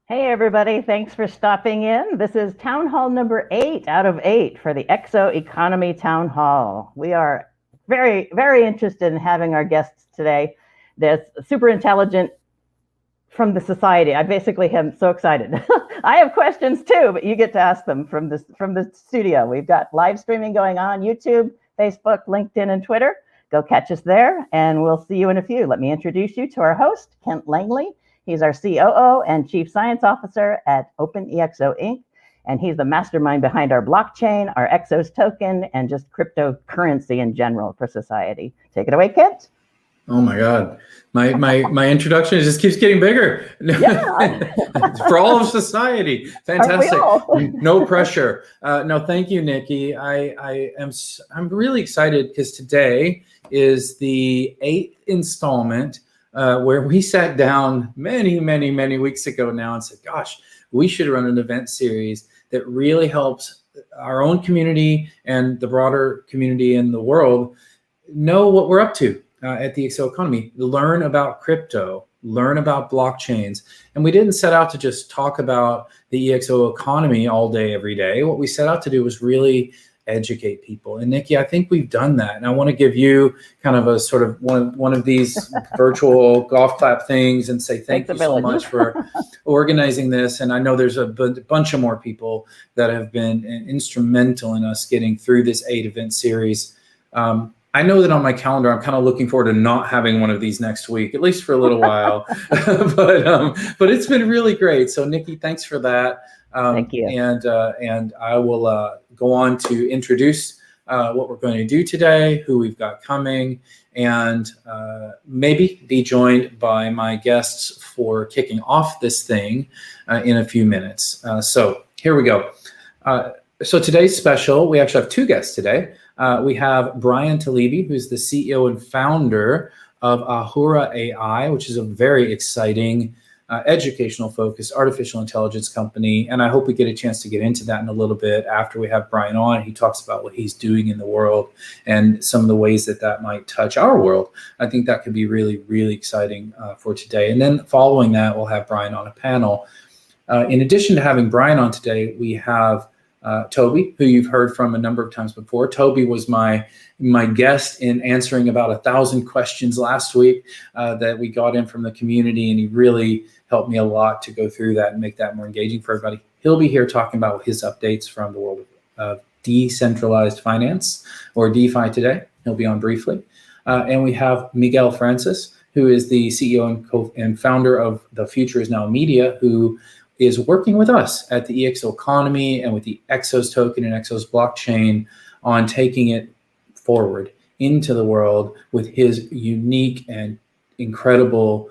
Hey everybody, thanks for stopping in. This is Town Hall number 8 out of 8 for the ExO Economy Town Hall. We are very, very interested in having our guests today. This super intelligent from the society. I basically am so excited. I have questions too, but you get to ask them from the studio. We've got live streaming going on, YouTube, Facebook, LinkedIn, and Twitter. Go catch us there, and we'll see you in a few. Let me introduce you to our host, Kent Langley. He's our COO and Chief Science Officer at OpenExO Inc. And he's the mastermind behind our blockchain, our ExO's token, and just cryptocurrency in general for society. Take it away, Kent. Oh my God. My introduction just keeps getting bigger. Yeah. For all of society. Fantastic. No pressure. No, thank you, Nikki. I'm really excited because today is the 8th installment where we sat down many weeks ago now and said, gosh, we should run an event series that really helps our own community and the broader community in the world know what we're up to at the ExO Economy, learn about crypto, learn about blockchains. And we didn't set out to just talk about the ExO Economy all day, every day. What we set out to do was really educate people. And Nikki, I think we've done that. And I want to give you kind of a sort of one of these virtual golf clap things and say thank you so much for organizing this. And I know there's a bunch of more people that have been instrumental in us getting through this 8-event series. I know that on my calendar, I'm kind of looking forward to not having one of these next week, at least for a little while. But it's been really great. So Nikki, thanks for that. Thank you. And I will go on to introduce what we're going to do today, who we've got coming, and maybe be joined by my guests for kicking off this thing in a few minutes. So here we go. So today's special, we actually have 2 guests today. We have Bryan Talebi, who's the CEO and founder of Ahura AI, which is a very exciting educational focused artificial intelligence company. And I hope we get a chance to get into that in a little bit after we have Bryan on. He talks about what he's doing in the world and some of the ways that that might touch our world. I think that could be really, really exciting for today. And then following that, we'll have Bryan on a panel. In addition to having Bryan on today, we have Toby, who you've heard from a number of times before. Toby was my guest in answering about 1,000 questions last week that we got in from the community, and he really helped me a lot to go through that and make that more engaging for everybody. He'll be here talking about his updates from the world of decentralized finance, or DeFi today. He'll be on briefly. And we have Miguel Francis, who is the CEO and founder of The Future Is Now Media, who is working with us at the ExO Economy and with the ExO's token and ExO's blockchain on taking it forward into the world with his unique and incredible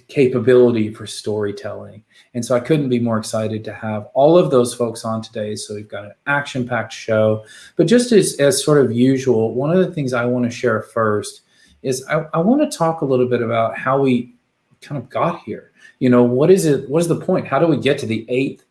capability for storytelling. And so I couldn't be more excited to have all of those folks on today. So we've got an action-packed show. But just as sort of usual, one of the things I want to share first is I want to talk a little bit about how we kind of got here. You know, what is it? What is the point? How do we get to the eighth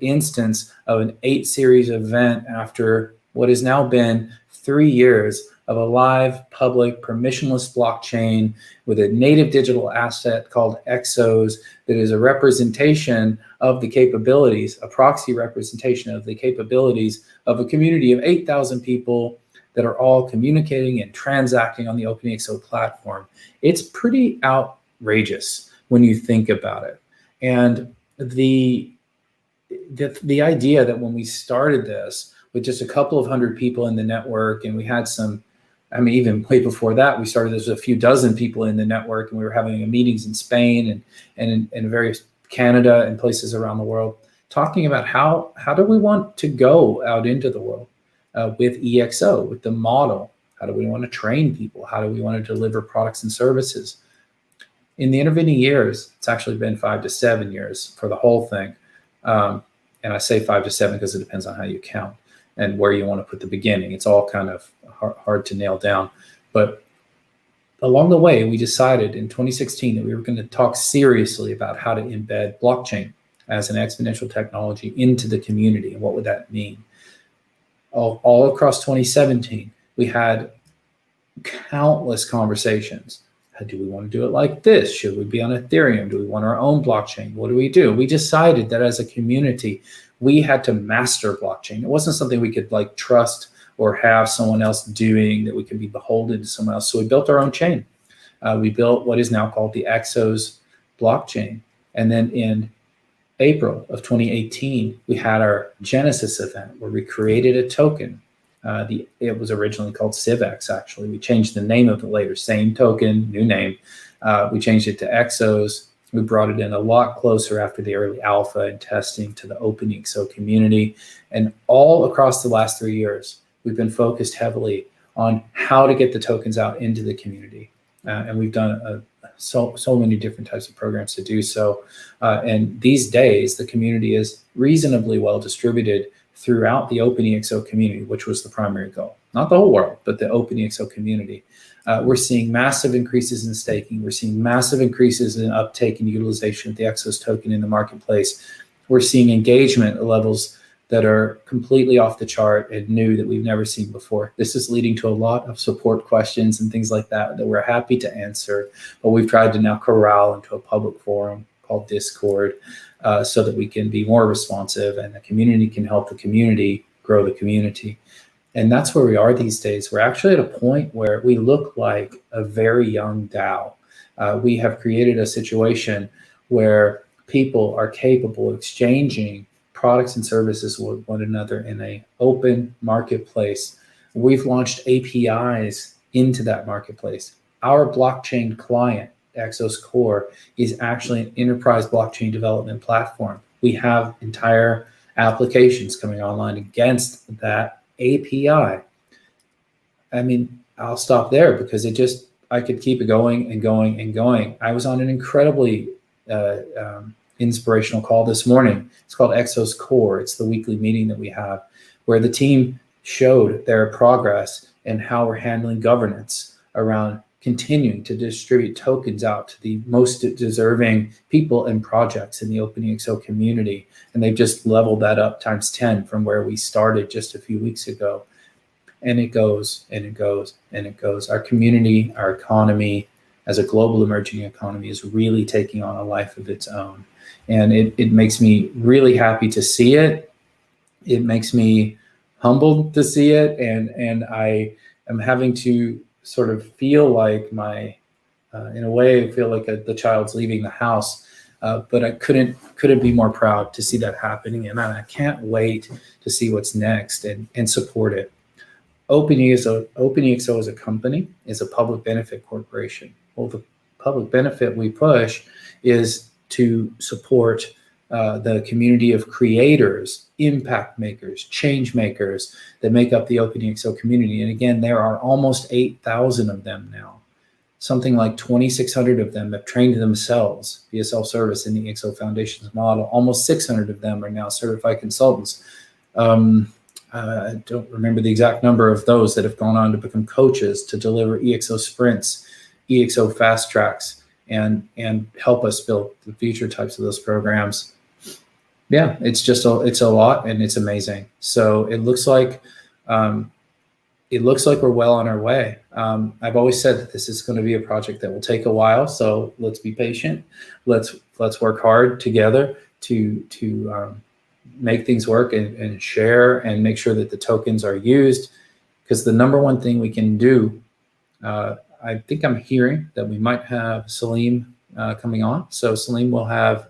instance of an 8-series event after what has now been 3 years of a live, public, permissionless blockchain with a native digital asset called ExOs that is a representation of the capabilities, a proxy representation of the capabilities of a community of 8,000 people that are all communicating and transacting on the OpenExO platform. It's pretty outrageous when you think about it. And the idea that when we started this with just a couple of hundred people in the network, and we had some, I mean, even way before that, we started this with a few dozen people in the network, and we were having meetings in Spain and in various Canada and places around the world, talking about how do we want to go out into the world with EXO, with the model. How do we want to train people? How do we want to deliver products and services? In the intervening years, it's actually been 5 to 7 years for the whole thing. And I say 5 to 7 because it depends on how you count and where you want to put the beginning. It's all kind of hard to nail down. But along the way, we decided in 2016 that we were going to talk seriously about how to embed blockchain as an exponential technology into the community. And what would that mean? All across 2017, we had countless conversations. Do we want to do it like this? Should we be on Ethereum? Do we want our own blockchain? What do? We decided that as a community, we had to master blockchain. It wasn't something we could like trust or have someone else doing, that we could be beholden to someone else. So we built our own chain. We built what is now called the ExO's blockchain. And then in April of 2018, we had our Genesis event where we created a token. It was originally called CivX, actually. We changed the name of it later, same token, new name. We changed it to ExO's. We brought it in a lot closer after the early alpha and testing to the OpenExO community. And all across the last 3 years, we've been focused heavily on how to get the tokens out into the community. And we've done so many different types of programs to do so. And these days, the community is reasonably well distributed throughout the OpenExO community, which was the primary goal. Not the whole world, but the OpenExO community. We're seeing massive increases in staking. We're seeing massive increases in uptake and utilization of the ExO's token in the marketplace. We're seeing engagement levels that are completely off the chart and new that we've never seen before. This is leading to a lot of support questions and things like that that we're happy to answer, but we've tried to now corral into a public forum called Discord so that we can be more responsive and the community can help the community grow the community. And that's where we are these days. We're actually at a point where we look like a very young DAO. We have created a situation where people are capable of exchanging products and services with one another in an open marketplace. We've launched APIs into that marketplace. Our blockchain client, ExO's Core, is actually an enterprise blockchain development platform. We have entire applications coming online against that API. I mean, I'll stop there because I could keep it going and going and going. I was on an incredibly inspirational call this morning. It's called ExO's Core. It's the weekly meeting that we have where the team showed their progress and how we're handling governance around continuing to distribute tokens out to the most deserving people and projects in the OpenExO community. And they've just leveled that up times 10 from where we started just a few weeks ago. And it goes and it goes and it goes. Our community, our economy as a global emerging economy is really taking on a life of its own. And it makes me really happy to see it. It makes me humbled to see it. And I am having to sort of feel like in a way, I feel like the child's leaving the house. But I couldn't be more proud to see that happening. And I can't wait to see what's next and support it. OpenExO as a company is a public benefit corporation. Well, the public benefit we push is to support the community of creators, impact makers, change makers that make up the OpenExO community. And again, there are almost 8,000 of them now. Something like 2,600 of them have trained themselves via self-service in the ExO Foundation's model. Almost 600 of them are now certified consultants. I don't remember the exact number of those that have gone on to become coaches to deliver ExO sprints, ExO fast tracks, and help us build the future types of those programs. Yeah, it's a lot, and it's amazing. So it looks like we're well on our way. I've always said that this is going to be a project that will take a while. So let's be patient. Let's work hard together to make things work and share and make sure that the tokens are used. Because the number one thing we can do, I think I'm hearing that we might have Salim coming on. So Salim will have,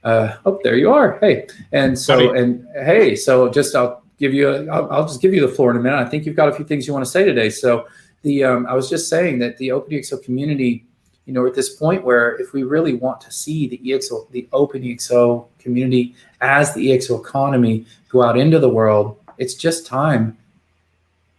oh, there you are. Hey. And so, hey, so just, I'll just give you the floor in a minute. I think you've got a few things you want to say today. So I was just saying that the OpenExO community, we're at this point where if we really want to see the OpenExO community as the ExO economy go out into the world, it's just time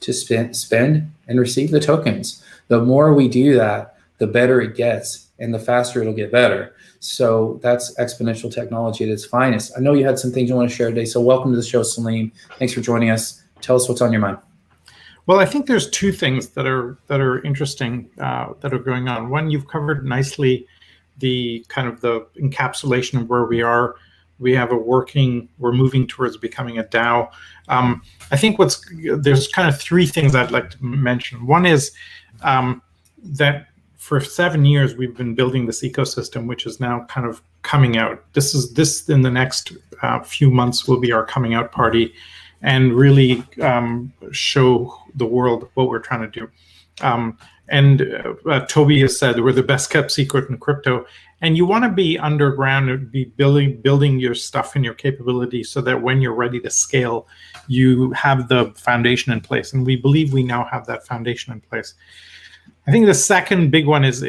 to spend and receive the tokens. The more we do that, the better it gets and the faster it'll get better. So that's exponential technology at its finest. I know you had some things you want to share today. So welcome to the show, Salim. Thanks for joining us. Tell us what's on your mind. Well, I think there's two things that are interesting that are going on. One, you've covered nicely the kind of the encapsulation of where we are. We're moving towards becoming a DAO. I think there's kind of three things I'd like to mention. One is that for 7 years we've been building this ecosystem, which is now kind of coming out. This in the next few months will be our coming out party, and really show the world what we're trying to do. Toby has said we're the best kept secret in crypto, and you want to be underground and be building your stuff and your capability so that when you're ready to scale, you have the foundation in place. And we believe we now have that foundation in place. I think the second big one is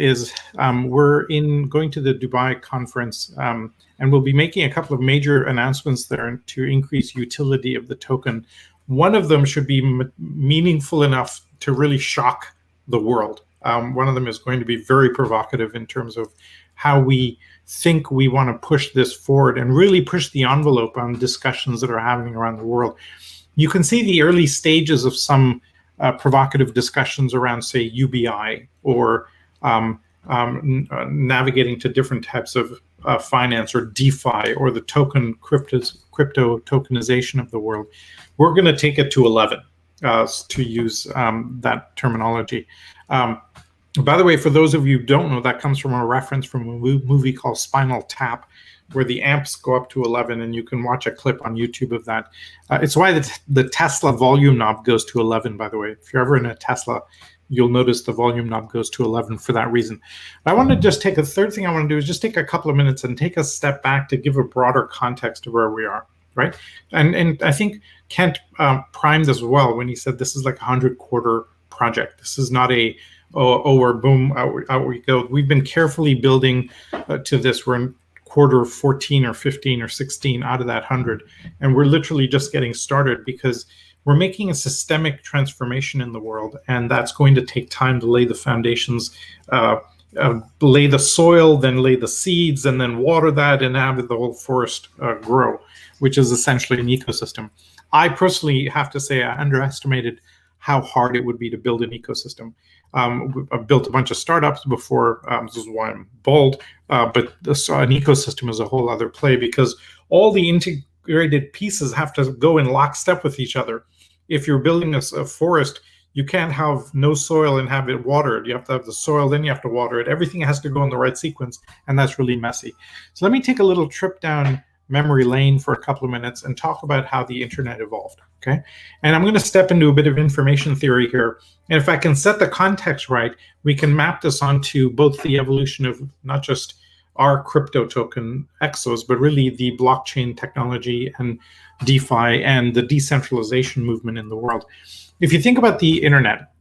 we're going to the Dubai conference, and we'll be making a couple of major announcements there to increase utility of the token. One of them should be meaningful enough to really shock the world. One of them is going to be very provocative in terms of how we think we want to push this forward and really push the envelope on discussions that are happening around the world. You can see the early stages of some provocative discussions around, say, UBI or navigating to different types of finance or DeFi or the crypto tokenization of the world. We're going to take it to 11, to use that terminology. By the way, for those of you who don't know, that comes from a reference from a movie called Spinal Tap, where the amps go up to 11, and you can watch a clip on YouTube of that. It's why the Tesla volume knob goes to 11, by the way. If you're ever in a Tesla, you'll notice the volume knob goes to 11 for that reason. But I want to just take a third thing I want to do is just take a couple of minutes and take a step back to give a broader context of where we are, right? And I think Kent primed this well when he said this is like a 100-quarter project. This is not or boom, out we go. We've been carefully building to this. We're in quarter 14 or 15 or 16 out of that 100. And we're literally just getting started because we're making a systemic transformation in the world. And that's going to take time to lay the foundations, lay the soil, then lay the seeds, and then water that and have the whole forest grow, which is essentially an ecosystem. I personally have to say I underestimated how hard it would be to build an ecosystem. I've built a bunch of startups before. This is why I'm bald. But an ecosystem is a whole other play because all the integrated pieces have to go in lockstep with each other. If you're building a forest, you can't have no soil and have it watered. You have to have the soil, then you have to water it. Everything has to go in the right sequence, and that's really messy. So let me take a little trip down memory lane for a couple of minutes and talk about how the internet evolved, okay? And I'm going to step into a bit of information theory here. And if I can set the context right, we can map this onto both the evolution of not just our crypto token EXOs, but really the blockchain technology and DeFi and the decentralization movement in the world. If you think about the internet,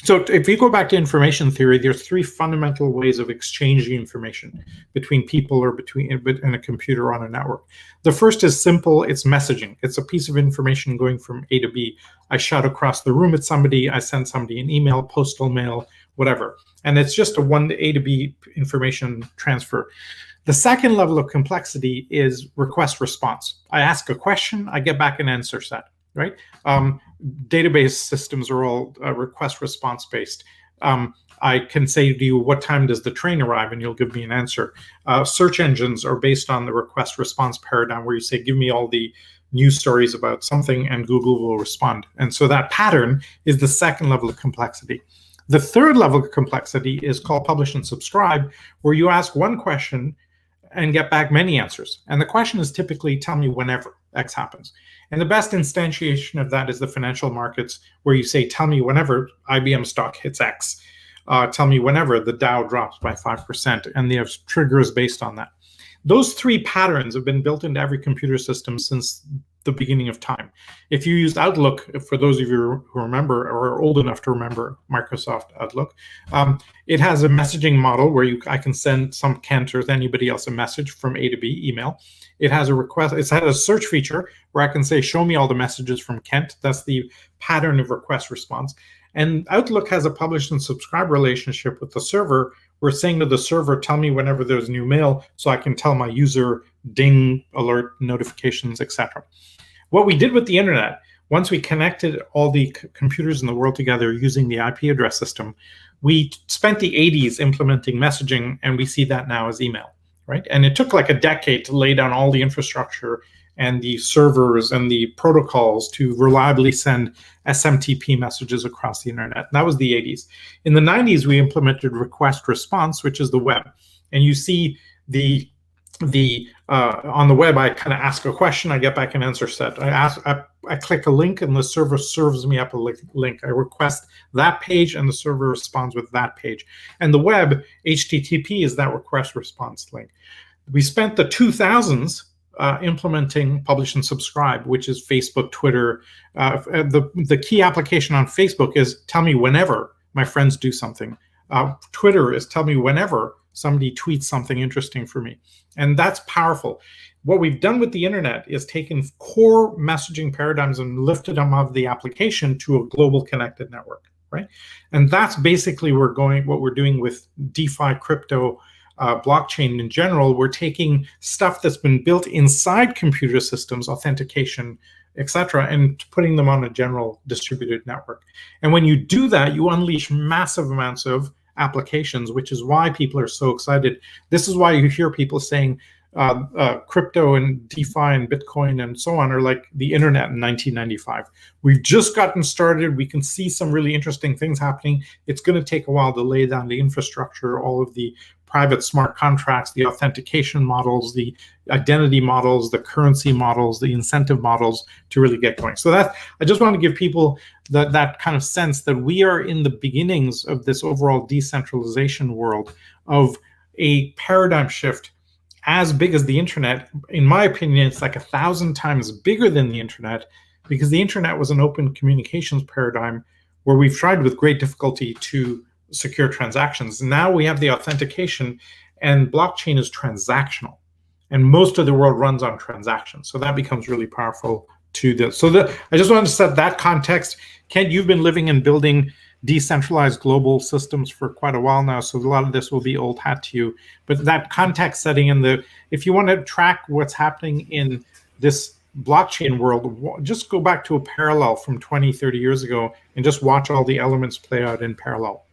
so if you go back to information theory, there's three fundamental ways of exchanging information between people or in a computer on a network. The first is simple, it's messaging. It's a piece of information going from A to B. I shout across the room at somebody, I send somebody an email, postal mail, whatever. And it's just a one A to B information transfer. The second level of complexity is request response. I ask a question, I get back an answer set, right? Database systems are all request response based. I can say to you, what time does the train arrive? And you'll give me an answer. Search engines are based on the request response paradigm where you say, give me all the news stories about something and Google will respond. And so that pattern is the second level of complexity. The third level of complexity is called publish and subscribe, where you ask one question and get back many answers. And the question is typically, tell me whenever X happens. And the best instantiation of that is the financial markets, where you say, tell me whenever IBM stock hits X. Tell me whenever the Dow drops by 5%. And they have triggers based on that. Those three patterns have been built into every computer system since the beginning of time. If you used Outlook, for those of you who remember or are old enough to remember Microsoft Outlook, it has a messaging model where I can send some Kent or anybody else a message from A to B, email. It has a request. It's had a search feature where I can say, show me all the messages from Kent. That's the pattern of request response. And Outlook has a publish and subscribe relationship with the server. We're saying to the server, tell me whenever there's new mail so I can tell my user, ding, alert, notifications, etc. What we did with the internet once we connected all the computers in the world together using the IP address system, we spent the 80s implementing messaging, and we see that now as email, right? And it took like a decade to lay down all the infrastructure and the servers and the protocols to reliably send SMTP messages across the internet. That was the 80s. In the 90s, we implemented request response, which is the web. And you see on the web, I kind of ask a question, I get back an answer set. I click a link, and the server serves me up a link. I request that page, and the server responds with that page. And the web, HTTP, is that request response link. We spent the 2000s implementing publish and subscribe, which is Facebook, Twitter. The key application on Facebook is tell me whenever my friends do something. Twitter is tell me whenever somebody tweets something interesting for me. And that's powerful. What we've done with the internet is taken core messaging paradigms and lifted them out of the application to a global connected network, right? And that's basically what we're doing with DeFi, crypto, blockchain in general. We're taking stuff that's been built inside computer systems, authentication, etc., and putting them on a general distributed network. And when you do that, you unleash massive amounts of applications, which is why people are so excited. This is why you hear people saying crypto and DeFi and Bitcoin and so on are like the internet in 1995. We've just gotten started. We can see some really interesting things happening. It's going to take a while to lay down the infrastructure, all of the private smart contracts, the authentication models, the identity models, the currency models, the incentive models to really get going. So I just want to give people that kind of sense that we are in the beginnings of this overall decentralization world of a paradigm shift as big as the internet. In my opinion, it's like 1,000 times bigger than the internet, because the internet was an open communications paradigm where we've tried with great difficulty to secure transactions. Now we have the authentication, and blockchain is transactional, and most of the world runs on transactions. So that becomes really powerful to this. I just wanted to set that context. Kent, you've been living and building decentralized global systems for quite a while now, so a lot of this will be old hat to you. But that context setting, if you want to track what's happening in this blockchain world, just go back to a parallel from 20, 30 years ago and just watch all the elements play out in parallel.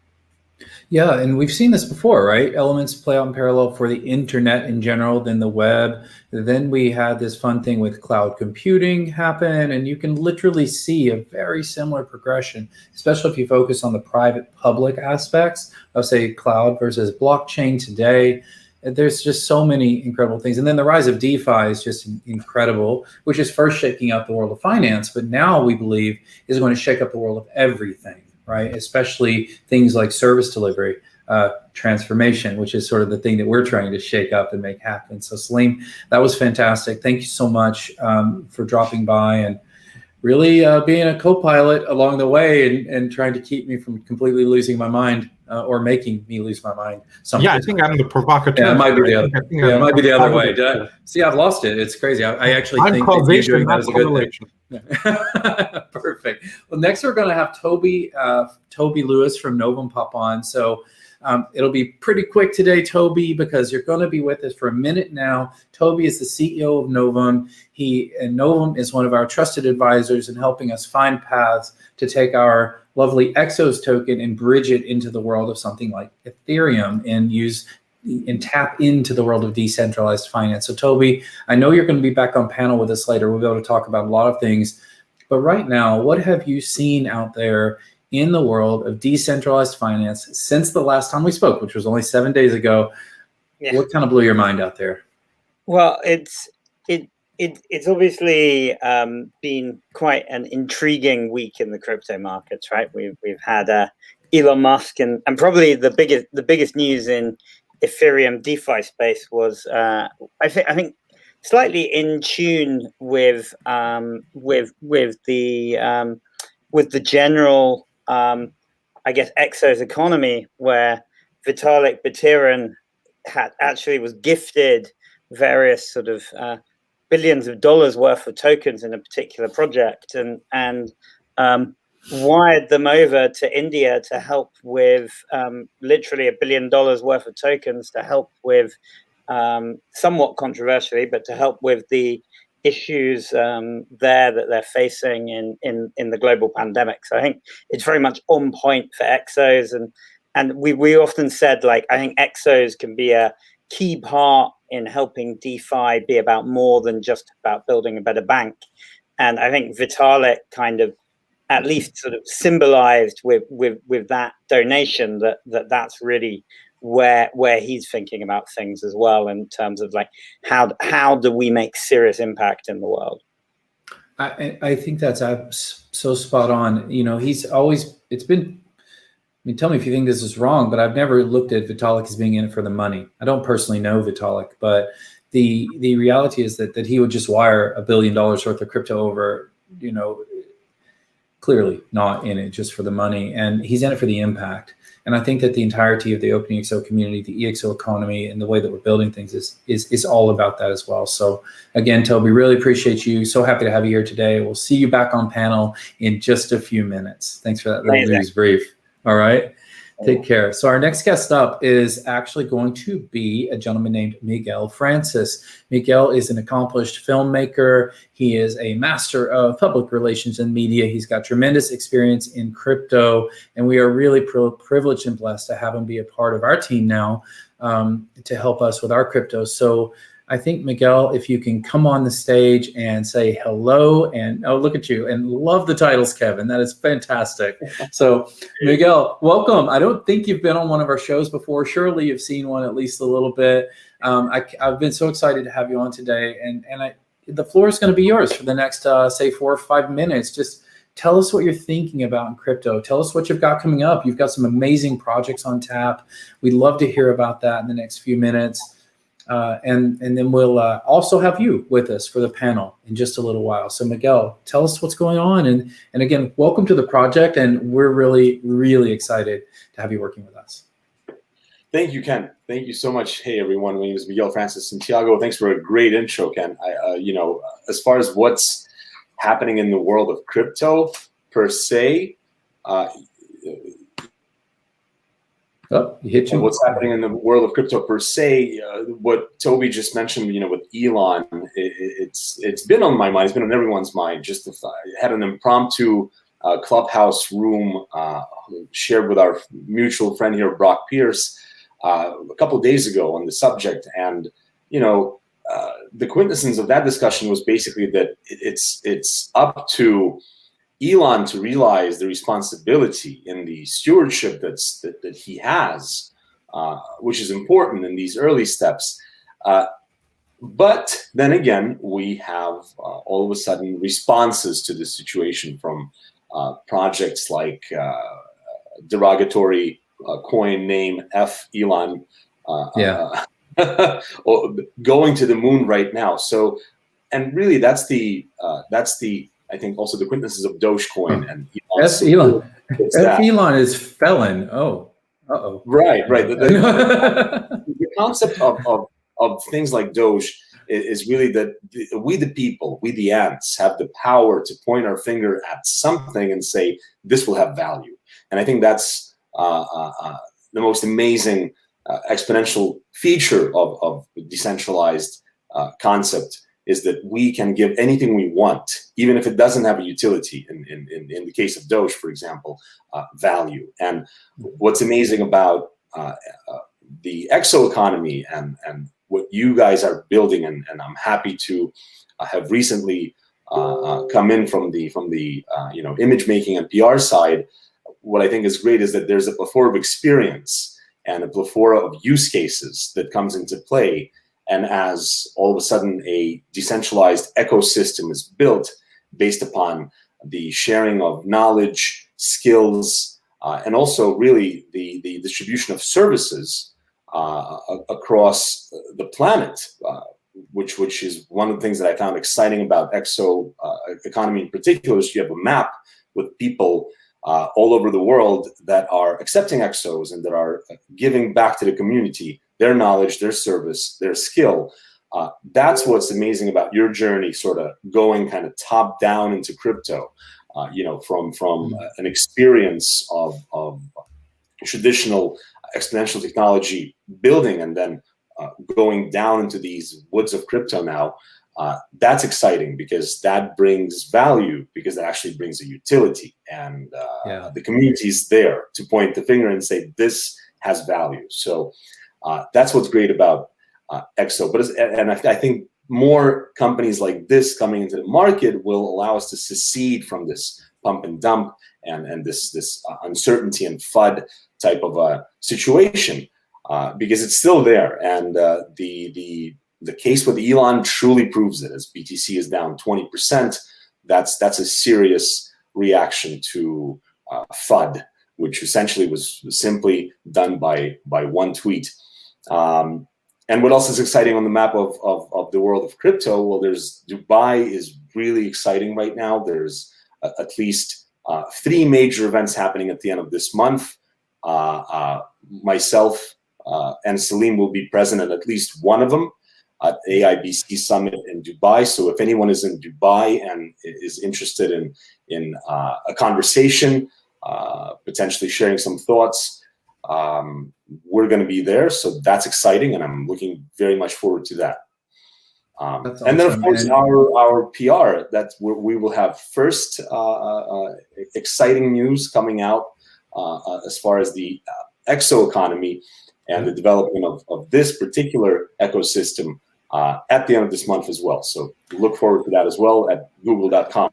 Yeah, and we've seen this before, right? Elements play out in parallel for the internet in general, then the web. Then we had this fun thing with cloud computing happen, and you can literally see a very similar progression, especially if you focus on the private-public aspects of, say, cloud versus blockchain today. There's just so many incredible things. And then the rise of DeFi is just incredible, which is first shaking out the world of finance, but now we believe is going to shake up the world of everything. Right, especially things like service delivery, transformation, which is sort of the thing that we're trying to shake up and make happen. So Salim, that was fantastic. Thank you so much for dropping by and really being a co-pilot along the way and trying to keep me from completely losing my mind or making me lose my mind. Yeah, I think I'm the provocateur. Yeah, it might be the other. Yeah, it might be the other way. See, I've lost it. It's crazy. I actually think that you doing that is a good thing. Yeah. Perfect. Well, next we're going to have Toby Lewis from Novum pop on. So it'll be pretty quick today, Toby, because you're going to be with us for a minute now. Toby is the CEO of Novum. Novum is one of our trusted advisors in helping us find paths to take our lovely ExO's token and bridge it into the world of something like Ethereum and tap into the world of decentralized finance. So Toby, I know you're going to be back on panel with us later. We'll be able to talk about a lot of things. But right now, what have you seen out there in the world of decentralized finance since the last time we spoke, which was only 7 days ago? Yeah. What kind of blew your mind out there? Well, it's obviously been quite an intriguing week in the crypto markets, right? We've had Elon Musk and probably the biggest news in Ethereum DeFi space was I think slightly in tune with the general I guess ExO's economy, where Vitalik Buterin was gifted various sort of billions of dollars worth of tokens in a particular project and wired them over to India to help with literally $1 billion worth of tokens to help with somewhat controversially, but to help with the issues there that they're facing in the global pandemic. So I think it's very much on point for EXOs, and we often said, like, I think EXOs can be a key part in helping DeFi be about more than just about building a better bank. And I think Vitalik kind of at least sort of symbolized with that donation that's really where he's thinking about things as well, in terms of like how do we make serious impact in the world. I think that's so spot on. You know, it's been, I mean, tell me if you think this is wrong, but I've never looked at Vitalik as being in it for the money. I don't personally know Vitalik, but the reality is that he would just wire $1 billion worth of crypto over, you know, clearly not in it just for the money, and he's in it for the impact. And I think that the entirety of the OpenExO community, the EXO economy, and the way that we're building things is all about that as well. So again, Toby, really appreciate you. So happy to have you here today. We'll see you back on panel in just a few minutes. Thanks for that little news brief. All right. Take care. So our next guest up is actually going to be a gentleman named Miguel Francis. Miguel is an accomplished filmmaker. He is a master of public relations and media. He's got tremendous experience in crypto, and we are really privileged and blessed to have him be a part of our team now to help us with our crypto. So I think, Miguel, if you can come on the stage and say hello, and oh, look at you, and love the titles, Kevin. That is fantastic. So, Miguel, welcome. I don't think you've been on one of our shows before. Surely you've seen one at least a little bit. I've been so excited to have you on today, and the floor is going to be yours for the next, say, 4 or 5 minutes. Just tell us what you're thinking about in crypto. Tell us what you've got coming up. You've got some amazing projects on tap. We'd love to hear about that in the next few minutes. And then we'll also have you with us for the panel in just a little while. So Miguel, tell us what's going on. And again, welcome to the project. And we're really, really excited to have you working with us. Thank you, Ken. Thank you so much. Hey, everyone. My name is Miguel Francis-Santiago. Thanks for a great intro, Ken. You know, as far as what's happening in the world of crypto per se, what's happening in the world of crypto per se, what Toby just mentioned, you know, with Elon, it's been on my mind. It's been on everyone's mind. Just had an impromptu clubhouse room shared with our mutual friend here, Brock Pierce, a couple of days ago on the subject. And, you know, the quintessence of that discussion was basically that it's up to Elon to realize the responsibility in the stewardship that he has, which is important in these early steps. But then again, we have all of a sudden responses to this situation from projects like derogatory coin name F Elon, going to the moon right now. So, and really, that's the I think also the quintessence of Dogecoin and Elon. Elon is felon. Oh, uh-oh. Right. The concept of things like Doge is really that we the people, we the ants, have the power to point our finger at something and say, this will have value. And I think that's the most amazing exponential feature of the decentralized concept, is that we can give anything we want, even if it doesn't have a utility. In the case of Doge, for example, value. And what's amazing about the ExO economy and what you guys are building, and I'm happy to have recently come in from the you know, image making and PR side. What I think is great is that there's a plethora of experience and a plethora of use cases that comes into play. And as all of a sudden a decentralized ecosystem is built based upon the sharing of knowledge, skills, and also really the distribution of services across the planet, which is one of the things that I found exciting about ExO Economy in particular, is you have a map with people all over the world that are accepting EXOs and that are giving back to the community their knowledge, their service, their skill. That's what's amazing about your journey, sort of going kind of top down into crypto, you know, from an experience of traditional exponential technology building, and then going down into these woods of crypto now. That's exciting because that brings value, because that actually brings a utility, and the community is there to point the finger and say this has value. So that's what's great about ExO. But I think more companies like this coming into the market will allow us to secede from this pump and dump and this uncertainty and FUD type of a situation, because it's still there. And the case with Elon truly proves it. As BTC is down 20%, that's a serious reaction to FUD, which essentially was simply done by one tweet. And what else is exciting on the map of the world of crypto? Well, there's Dubai is really exciting right now. There's at least 3 major events happening at the end of this month. Myself and Salim will be present at least one of them at AIBC Summit in Dubai. So if anyone is in Dubai and is interested in a conversation, potentially sharing some thoughts, we're going to be there. So that's exciting, and I'm looking very much forward to that. Awesome. And then, of course, our PR, that we will have first exciting news coming out as far as the ExO economy and the development of this particular ecosystem at the end of this month as well. So look forward to that as well at google.com.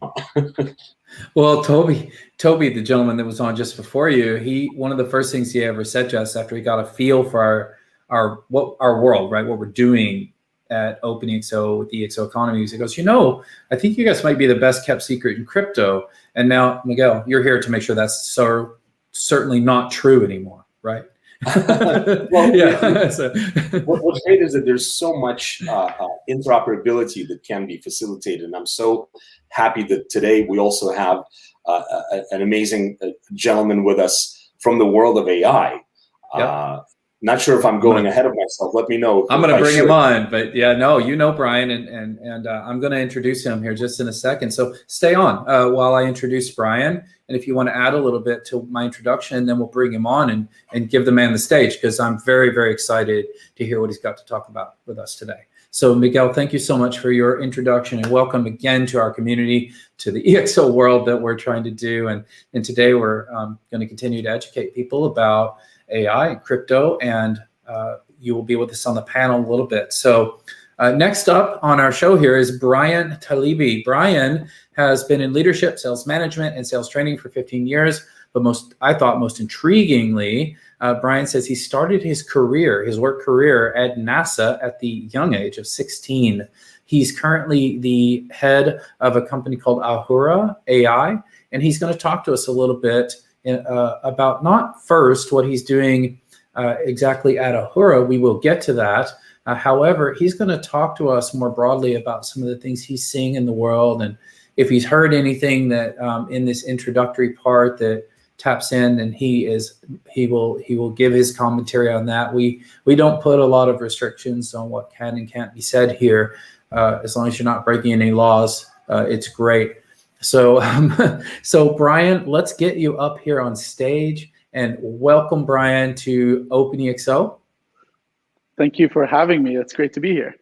Well, Toby, the gentleman that was on just before you, one of the first things he ever said to us after he got a feel for our world, right, what we're doing at OpenExO with the ExO Economy, he goes, I think you guys might be the best kept secret in crypto. And now, Miguel, you're here to make sure that's certainly not true anymore, right? Well, yeah. What's great is that there's so much interoperability that can be facilitated, and I'm so happy that today we also have an amazing gentleman with us from the world of AI. Yep. Not sure if I'm going ahead of myself. Let me know. I'm going to bring him on, but yeah, no, Bryan, and I'm going to introduce him here just in a second. So stay on while I introduce Bryan. And if you want to add a little bit to my introduction, then we'll bring him on and give the man the stage, because I'm very, very excited to hear what he's got to talk about with us today. So Miguel, thank you so much for your introduction, and welcome again to our community, to the EXO world that we're trying to do. And today we're going to continue to educate people about AI and crypto, and you will be with us on the panel a little bit. So next up on our show here is Bryan Talebi. Bryan has been in leadership, sales management, and sales training for 15 years. But most intriguingly, Bryan says he started his work career at NASA at the young age of 16. He's currently the head of a company called Ahura AI, and he's going to talk to us a little bit about not first what he's doing exactly at Ahura. We will get to that. However, he's going to talk to us more broadly about some of the things he's seeing in the world, and if he's heard anything that in this introductory part that taps in, and he will give his commentary on that. We don't put a lot of restrictions on what can and can't be said here. As long as you're not breaking any laws, it's great. So Bryan, let's get you up here on stage, and welcome, Bryan, to OpenExO. Thank you for having me. It's great to be here.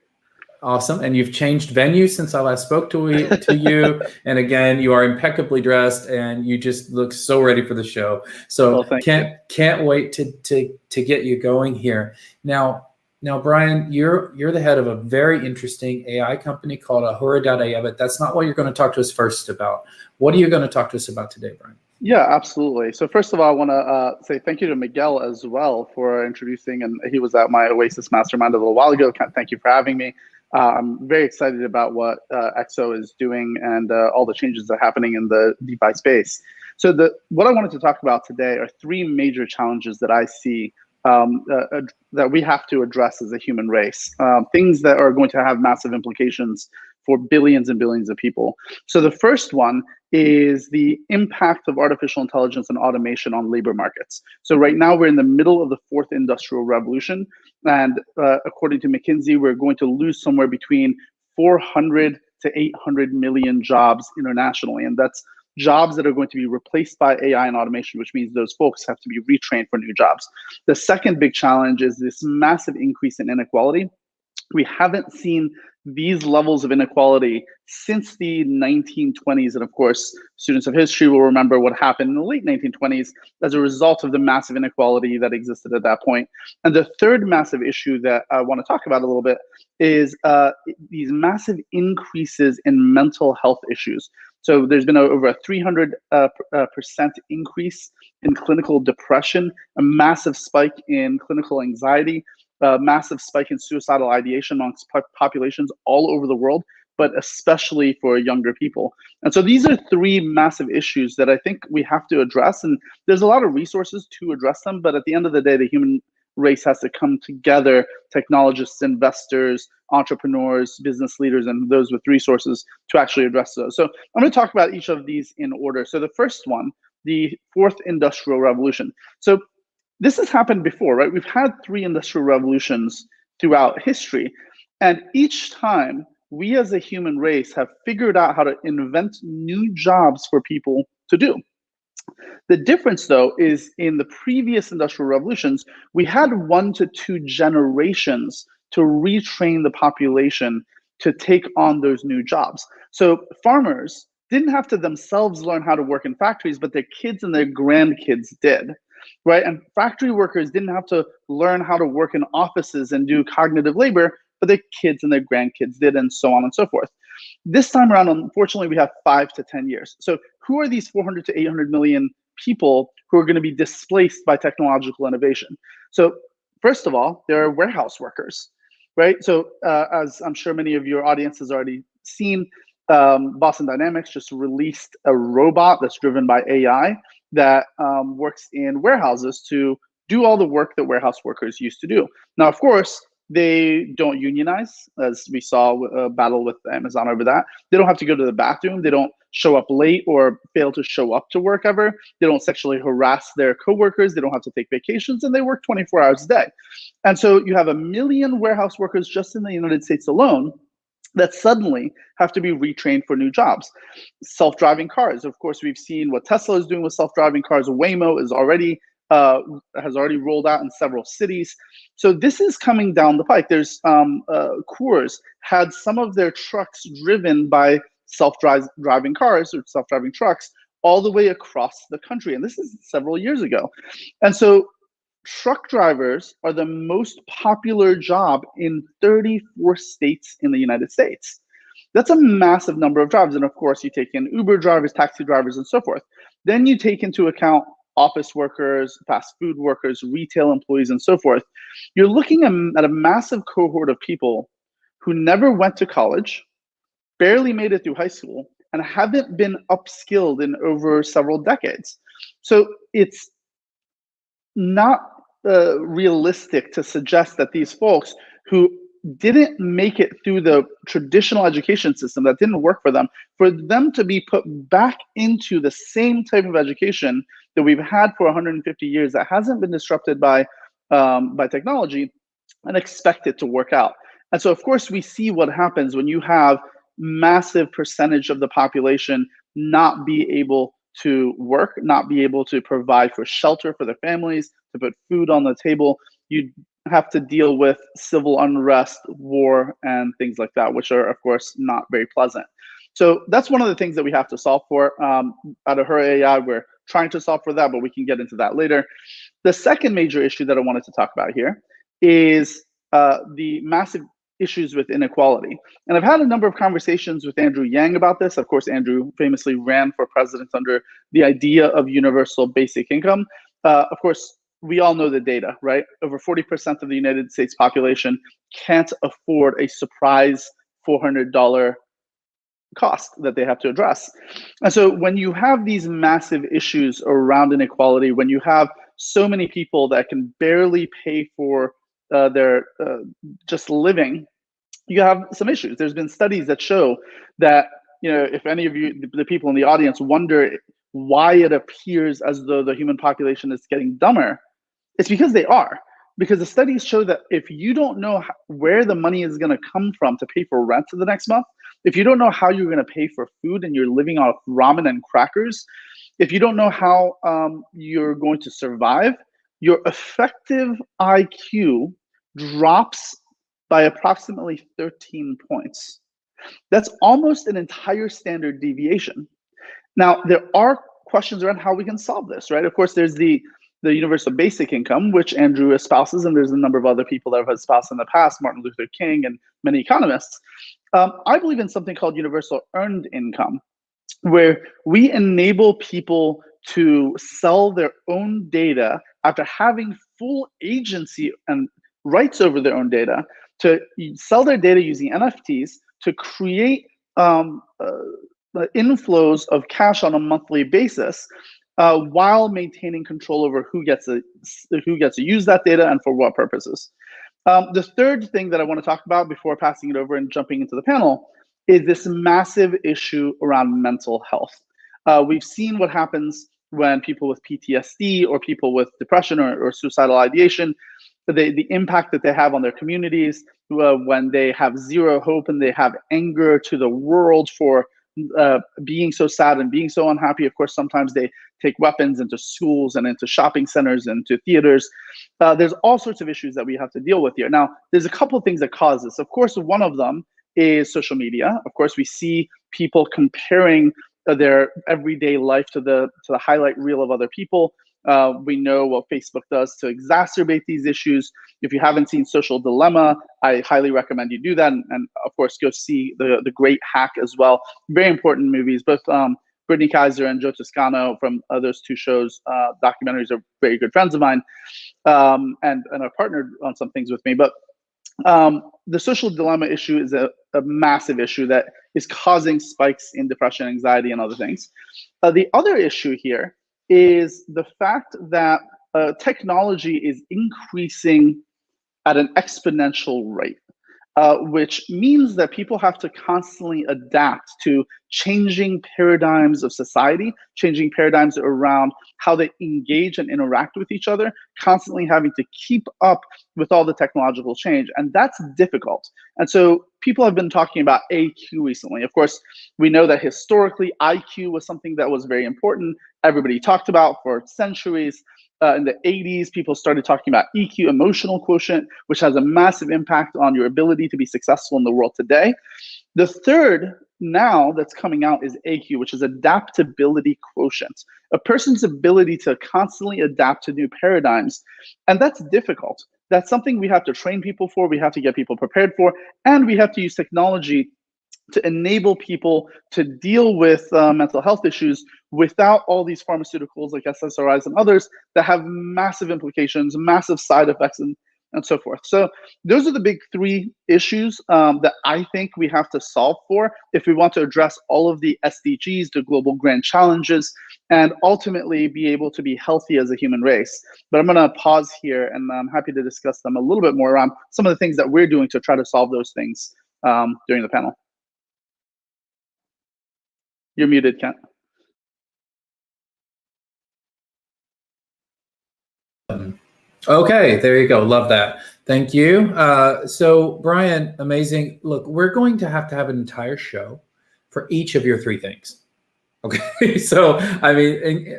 Awesome. And you've changed venue since I last spoke to you. And again, you are impeccably dressed, and you just look so ready for the show. So can't wait to get you going here. Now, Bryan, you're the head of a very interesting AI company called Ahura AI, but that's not what you're going to talk to us first about. What are you going to talk to us about today, Bryan? Yeah, absolutely. So first of all, I want to say thank you to Miguel as well for introducing, and he was at my Oasis Mastermind a little while ago. Thank you for having me. I'm very excited about what ExO is doing and all the changes that are happening in the DeFi space. So what I wanted to talk about today are 3 major challenges that I see that we have to address as a human race, things that are going to have massive implications for billions and billions of people. So the first one is the impact of artificial intelligence and automation on labor markets. So right now we're in the middle of the 4th industrial revolution. And according to McKinsey, we're going to lose somewhere between 400 to 800 million jobs internationally. And that's jobs that are going to be replaced by AI and automation, which means those folks have to be retrained for new jobs. The second big challenge is this massive increase in inequality. We haven't seen these levels of inequality since the 1920s. And of course, students of history will remember what happened in the late 1920s as a result of the massive inequality that existed at that point. And the third massive issue that I want to talk about a little bit is these massive increases in mental health issues. So there's been over a 300% increase in clinical depression, a massive spike in clinical anxiety, a massive spike in suicidal ideation amongst populations all over the world, but especially for younger people. And so these are three massive issues that I think we have to address. And there's a lot of resources to address them, but at the end of the day, the human race has to come together, technologists, investors, entrepreneurs, business leaders, and those with resources to actually address those. So I'm going to talk about each of these in order. So the first one, the fourth industrial revolution. So this has happened before, right? We've had 3 industrial revolutions throughout history. And each time we as a human race have figured out how to invent new jobs for people to do. The difference, though, is in the previous industrial revolutions, we had 1 to 2 generations to retrain the population to take on those new jobs. So farmers didn't have to themselves learn how to work in factories, but their kids and their grandkids did, right? And factory workers didn't have to learn how to work in offices and do cognitive labor, but their kids and their grandkids did, and so on and so forth. This time around, unfortunately, we have 5 to 10 years. So who are these 400 to 800 million people who are going to be displaced by technological innovation? So first of all, there are warehouse workers, right? So as I'm sure many of your audience has already seen, Boston Dynamics just released a robot that's driven by AI that works in warehouses to do all the work that warehouse workers used to do. Now, of course, they don't unionize, as we saw a battle with Amazon over that. They don't have to go to the bathroom. They don't show up late or fail to show up to work ever. They don't sexually harass their coworkers. They don't have to take vacations, and they work 24 hours a day. And so you have 1 million warehouse workers just in the United States alone that suddenly have to be retrained for new jobs. Self-driving cars. Of course, we've seen what Tesla is doing with self-driving cars. Waymo is has already rolled out in several cities. So this is coming down the pike. There's Coors had some of their trucks driven by self-driving cars or self-driving trucks all the way across the country. And this is several years ago. And so truck drivers are the most popular job in 34 states in the United States. That's a massive number of jobs. And of course, you take in Uber drivers, taxi drivers, and so forth. Then you take into account office workers, fast food workers, retail employees, and so forth. You're looking at a massive cohort of people who never went to college, barely made it through high school, and haven't been upskilled in over several decades. So it's not realistic to suggest that these folks who didn't make it through the traditional education system, that didn't work for them to be put back into the same type of education that we've had for 150 years that hasn't been disrupted by technology, and expect it to work out. And so of course we see what happens when you have massive percentage of the population not be able to work, not be able to provide for shelter for their families, to put food on the table. You have to deal with civil unrest, war, and things like that, which are, of course, not very pleasant. So that's one of the things that we have to solve for. At Ahura AI, we're trying to solve for that, but we can get into that later. The second major issue that I wanted to talk about here is the massive issues with inequality. And I've had a number of conversations with Andrew Yang about this. Of course, Andrew famously ran for president under the idea of universal basic income. Of course, we all know the data, right? Over 40% of the United States population can't afford a surprise $400 cost that they have to address. And so when you have these massive issues around inequality, when you have so many people that can barely pay for their just living, you have some issues. There's been studies that show that, you know, if any of you, the people in the audience, wonder why it appears as though the human population is getting dumber, it's because they are. Because the studies show that if you don't know where the money is going to come from to pay for rent the next month, if you don't know how you're going to pay for food and you're living off ramen and crackers, if you don't know how you're going to survive, your effective IQ drops by approximately 13 points. That's almost an entire standard deviation. Now, there are questions around how we can solve this, right? Of course, there's the universal basic income, which Andrew espouses, and there's a number of other people that have espoused in the past, Martin Luther King and many economists. I believe in something called universal earned income, where we enable people to sell their own data after having full agency and rights over their own data, to sell their data using NFTs to create inflows of cash on a monthly basis, while maintaining control over who gets to use that data and for what purposes. The third thing that I want to talk about before passing it over and jumping into the panel is this massive issue around mental health. We've seen what happens when people with PTSD or people with depression or suicidal ideation, the impact that they have on their communities, when they have zero hope and they have anger to the world for being so sad and being so unhappy. Of course, sometimes they take weapons into schools and into shopping centers and to theaters. There's all sorts of issues that we have to deal with here. Now, there's a couple of things that cause this. Of course, one of them is social media. Of course, we see people comparing their everyday life to the highlight reel of other people. We know what Facebook does to exacerbate these issues. If you haven't seen Social Dilemma, I highly recommend you do that. And of course, go see the Great Hack as well. Very important movies. Both Brittany Kaiser and Joe Toscano from those two shows, documentaries, are very good friends of mine, and are partnered on some things with me. But the social dilemma issue is a massive issue that is causing spikes in depression, anxiety, and other things. The other issue here is the fact that technology is increasing at an exponential rate, which means that people have to constantly adapt to changing paradigms of society, changing paradigms around how they engage and interact with each other, constantly having to keep up with all the technological change. And that's difficult. And so people have been talking about AQ recently. Of course, we know that historically IQ was something that was very important. Everybody talked about for centuries. In the 80s, people started talking about EQ, emotional quotient, which has a massive impact on your ability to be successful in the world today. The third now that's coming out is AQ, which is adaptability quotient, a person's ability to constantly adapt to new paradigms. And that's difficult. That's something we have to train people for, we have to get people prepared for, and we have to use technology to enable people to deal with mental health issues without all these pharmaceuticals like SSRIs and others that have massive implications, massive side effects, and so forth. So those are the big three issues that I think we have to solve for if we want to address all of the SDGs, the global grand challenges, and ultimately be able to be healthy as a human race. But I'm going to pause here, and I'm happy to discuss them a little bit more around some of the things that we're doing to try to solve those things during the panel. You're muted, Kent. Okay, there you go. Love that. Thank you. So Bryan, amazing. Look, we're going to have an entire show for each of your three things. Okay, so I mean,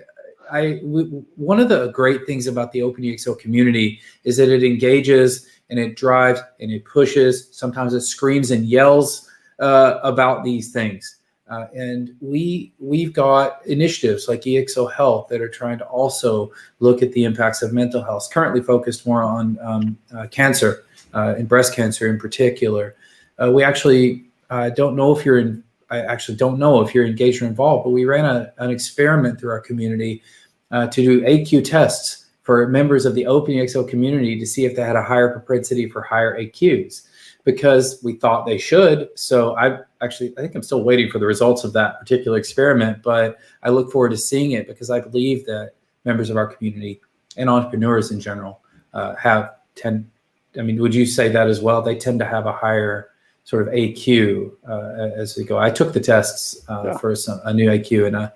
one of the great things about the OpenExO community is that it engages and it drives and it pushes. Sometimes it screams and yells about these things. And we've got initiatives like ExO Health that are trying to also look at the impacts of mental health, currently focused more on cancer and breast cancer in particular. We actually don't know if you're engaged or involved, but we ran an experiment through our community to do AQ tests for members of the OpenExO community to see if they had a higher propensity for higher AQs, because we thought they should. So I think I'm still waiting for the results of that particular experiment, but I look forward to seeing it because I believe that members of our community and entrepreneurs in general would you say that as well? They tend to have a higher sort of AQ as they go. I took the tests for a new AQ, and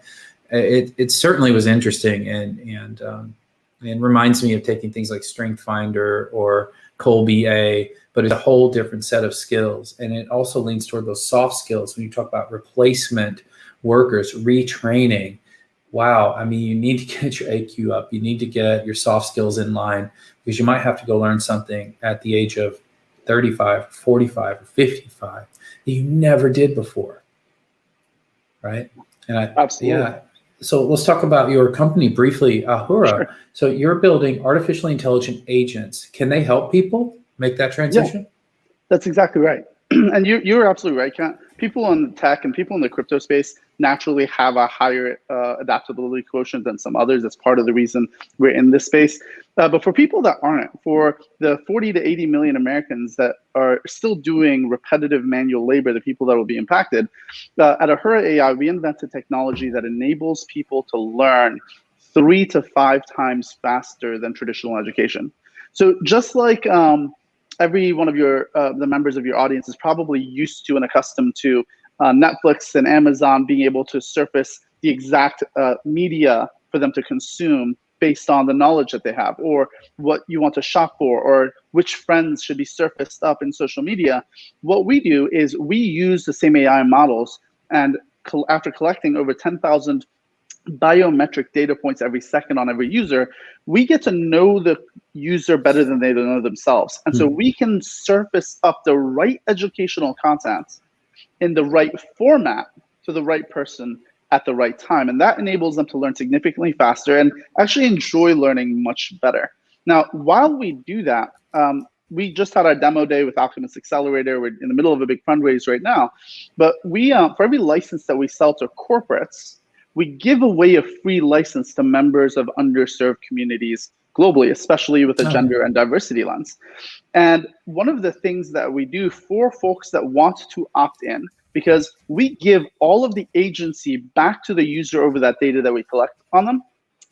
it certainly was interesting and reminds me of taking things like Strength Finder or Colby-A, but it's a whole different set of skills. And it also leans toward those soft skills when you talk about replacement workers, retraining. Wow, I mean, you need to get your AQ up. You need to get your soft skills in line because you might have to go learn something at the age of 35, 45, or 55 that you never did before, right? And Absolutely. yeah. So let's talk about your company briefly, Ahura. Sure. So you're building artificially intelligent agents. Can they help people make that transition? Yeah, that's exactly right. And you're absolutely right, Kent. People in tech and people in the crypto space naturally have a higher adaptability quotient than some others. That's part of the reason we're in this space. But for people that aren't, for the 40 to 80 million Americans that are still doing repetitive manual labor, the people that will be impacted, at Ahura AI, we invented technology that enables people to learn 3 to 5 times faster than traditional education. So just like every one of your the members of your audience is probably used to and accustomed to Netflix and Amazon being able to surface the exact media for them to consume based on the knowledge that they have, or what you want to shop for, or which friends should be surfaced up in social media. What we do is we use the same AI models, and after collecting over 10,000 biometric data points every second on every user, we get to know the user better than they know themselves. And so we can surface up the right educational content in the right format to the right person at the right time. And that enables them to learn significantly faster and actually enjoy learning much better. Now, while we do that, we just had our demo day with Alchemist Accelerator. We're in the middle of a big fundraise right now. But we, for every license that we sell to corporates, we give away a free license to members of underserved communities globally, especially with a gender and diversity lens. And one of the things that we do for folks that want to opt in, because we give all of the agency back to the user over that data that we collect on them,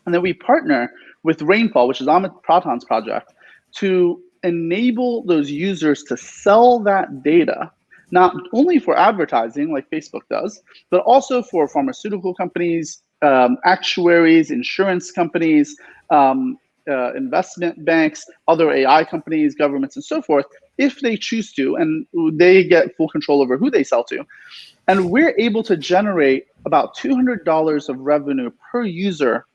and then we partner with Rainfall, which is Amit Pradhan's project, to enable those users to sell that data, not only for advertising like Facebook does, but also for pharmaceutical companies, actuaries, insurance companies, investment banks, other AI companies, governments, and so forth, if they choose to, and they get full control over who they sell to. And we're able to generate about $200 of revenue per user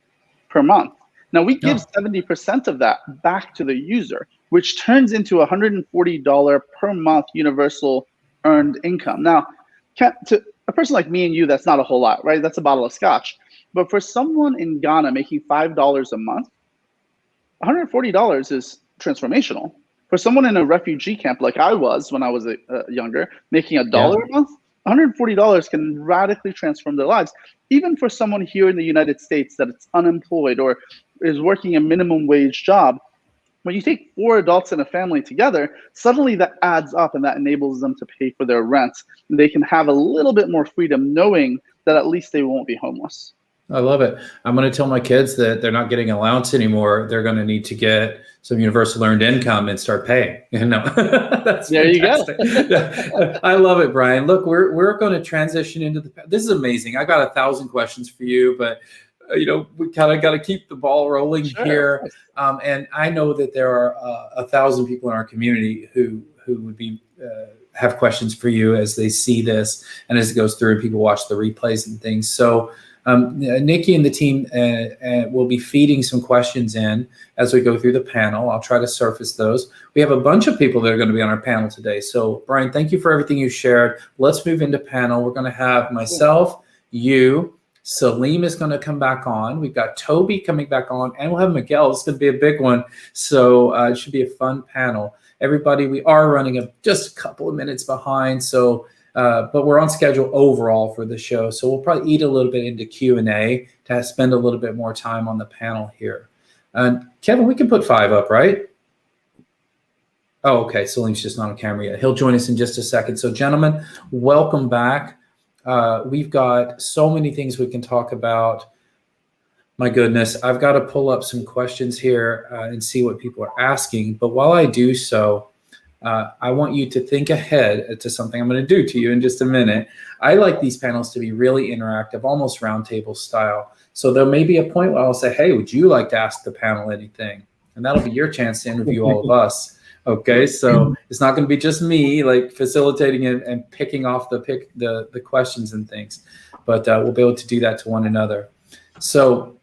per month. Now, we give 70% of that back to the user, which turns into $140 per month universal earned income. Now, to a person like me and you, that's not a whole lot, right? That's a bottle of scotch. But for someone in Ghana making $5 a month, $140 is transformational. For someone in a refugee camp like I was when I was younger, making $1 a month, $140 can radically transform their lives. Even for someone here in the United States that's unemployed or is working a minimum wage job, when you take 4 adults in a family together, suddenly that adds up and that enables them to pay for their rent. They can have a little bit more freedom knowing that at least they won't be homeless. I love it. I'm going to tell my kids that they're not getting allowance anymore. They're going to need to get some universal earned income and start paying. That's there fantastic. You go. I love it, Bryan. Look, we're going to transition into this is amazing. I got 1,000 questions for you, but we kind of got to keep the ball rolling here. And I know that there are 1,000 people in our community who would be have questions for you as they see this and as it goes through and people watch the replays and things. So Nikki and the team will be feeding some questions in as we go through the panel. I'll try to surface those. We have a bunch of people that are going to be on our panel today. So Bryan, thank you for everything you shared. Let's move into panel. We're going to have myself, you, Salim is going to come back on. We've got Toby coming back on, and we'll have Miguel. It's going to be a big one. So it should be a fun panel. Everybody, we are running just a couple of minutes behind. So but we're on schedule overall for the show. So we'll probably eat a little bit into Q&A to spend a little bit more time on the panel here. Kevin, we can put 5 up, right? Oh, okay. Salim's just not on camera yet. He'll join us in just a second. So gentlemen, welcome back. We've got so many things we can talk about. My goodness, I've got to pull up some questions here and see what people are asking. But while I do so, I want you to think ahead to something I'm going to do to you in just a minute. I like these panels to be really interactive, almost roundtable style. So there may be a point where I'll say, hey, would you like to ask the panel anything? And that'll be your chance to interview all of us. Okay, so it's not going to be just me like facilitating and picking off the questions and things, but we'll be able to do that to one another. So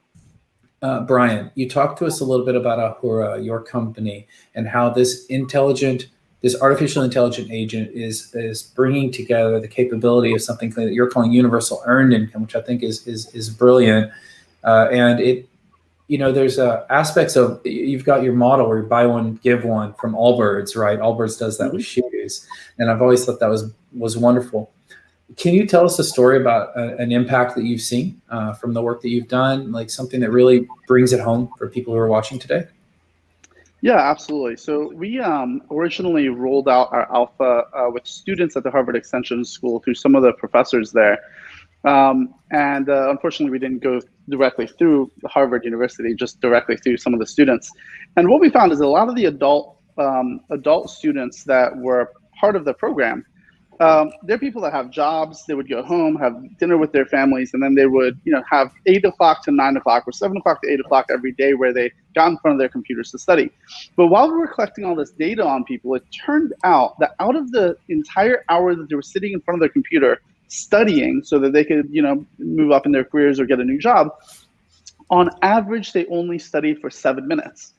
Bryan, you talked to us a little bit about Ahura, your company, and how this intelligent this artificial intelligent agent is bringing together the capability of something that you're calling universal earned income, which I think is brilliant. And it, there's aspects of, you've got your model where you buy one, give one from Allbirds, right? Allbirds does that with shoes. And I've always thought that was wonderful. Can you tell us a story about an impact that you've seen from the work that you've done, like something that really brings it home for people who are watching today? Yeah, absolutely. So we originally rolled out our alpha with students at the Harvard Extension School through some of the professors there. And unfortunately, we didn't go directly through Harvard University, just directly through some of the students. And what we found is a lot of the adult students that were part of the program, they're people that have jobs. They would go home, have dinner with their families, and then they would, have 8 o'clock to 9 o'clock or 7 o'clock to 8 o'clock every day where they got in front of their computers to study. But while we were collecting all this data on people, it turned out that out of the entire hour that they were sitting in front of their computer studying so that they could, move up in their careers or get a new job, on average, they only studied for 7 minutes.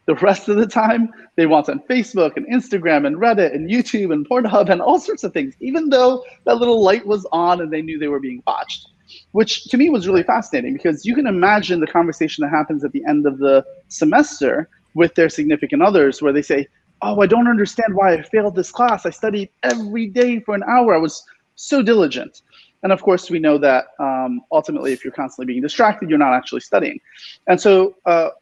The rest of the time, they went on Facebook and Instagram and Reddit and YouTube and Pornhub and all sorts of things, even though that little light was on and they knew they were being watched, which to me was really fascinating, because you can imagine the conversation that happens at the end of the semester with their significant others where they say, oh, I don't understand why I failed this class. I studied every day for an hour. I was so diligent. And of course, we know that ultimately, if you're constantly being distracted, you're not actually studying. And so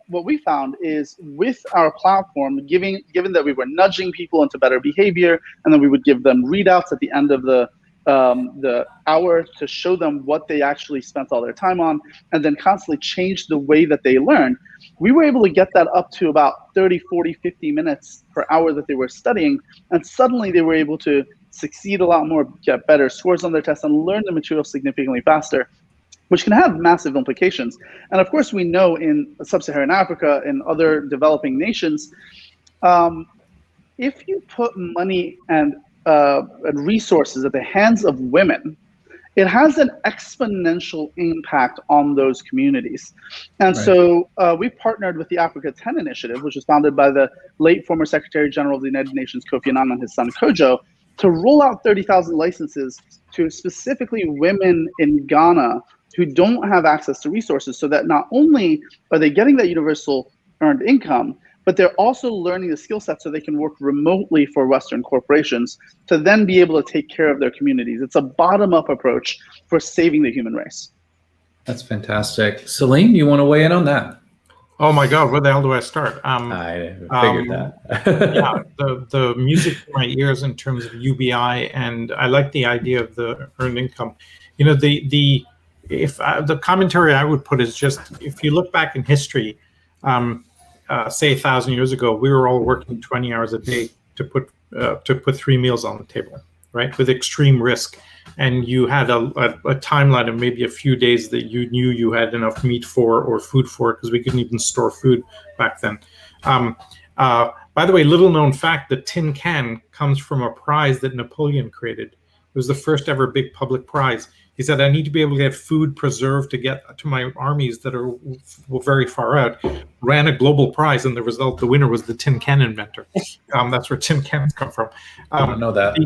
what we found is with our platform, given that we were nudging people into better behavior, and then we would give them readouts at the end of the hour to show them what they actually spent all their time on, and then constantly change the way that they learn, we were able to get that up to about 30, 40, 50 minutes per hour that they were studying. And suddenly they were able to succeed a lot more, get better scores on their tests, and learn the material significantly faster, which can have massive implications. And of course, we know in sub-Saharan Africa and other developing nations, if you put money and resources at the hands of women, it has an exponential impact on those communities. And so we partnered with the Africa 10 Initiative, which was founded by the late former Secretary General of the United Nations, Kofi Annan, and his son Kojo, to roll out 30,000 licenses to specifically women in Ghana who don't have access to resources, so that not only are they getting that universal earned income, but they're also learning the skill set so they can work remotely for Western corporations to then be able to take care of their communities. It's a bottom-up approach for saving the human race. That's fantastic. Salim, you want to weigh in on that? Oh my God, where the hell do I start? I figured that. Yeah, the music to my ears in terms of UBI, and I like the idea of the earned income. The commentary I would put is just, if you look back in history, say 1,000 years ago, we were all working 20 hours a day to put 3 meals on the table, right, with extreme risk. And you had a timeline of maybe a few days that you knew you had enough meat for or food for, because we couldn't even store food back then. By the way, little known fact, the tin can comes from a prize that Napoleon created. It was the first ever big public prize. He said, I need to be able to get food preserved to get to my armies that are very far out. Ran a global prize, and the winner was the tin can inventor. That's where tin cans come from. I don't know that.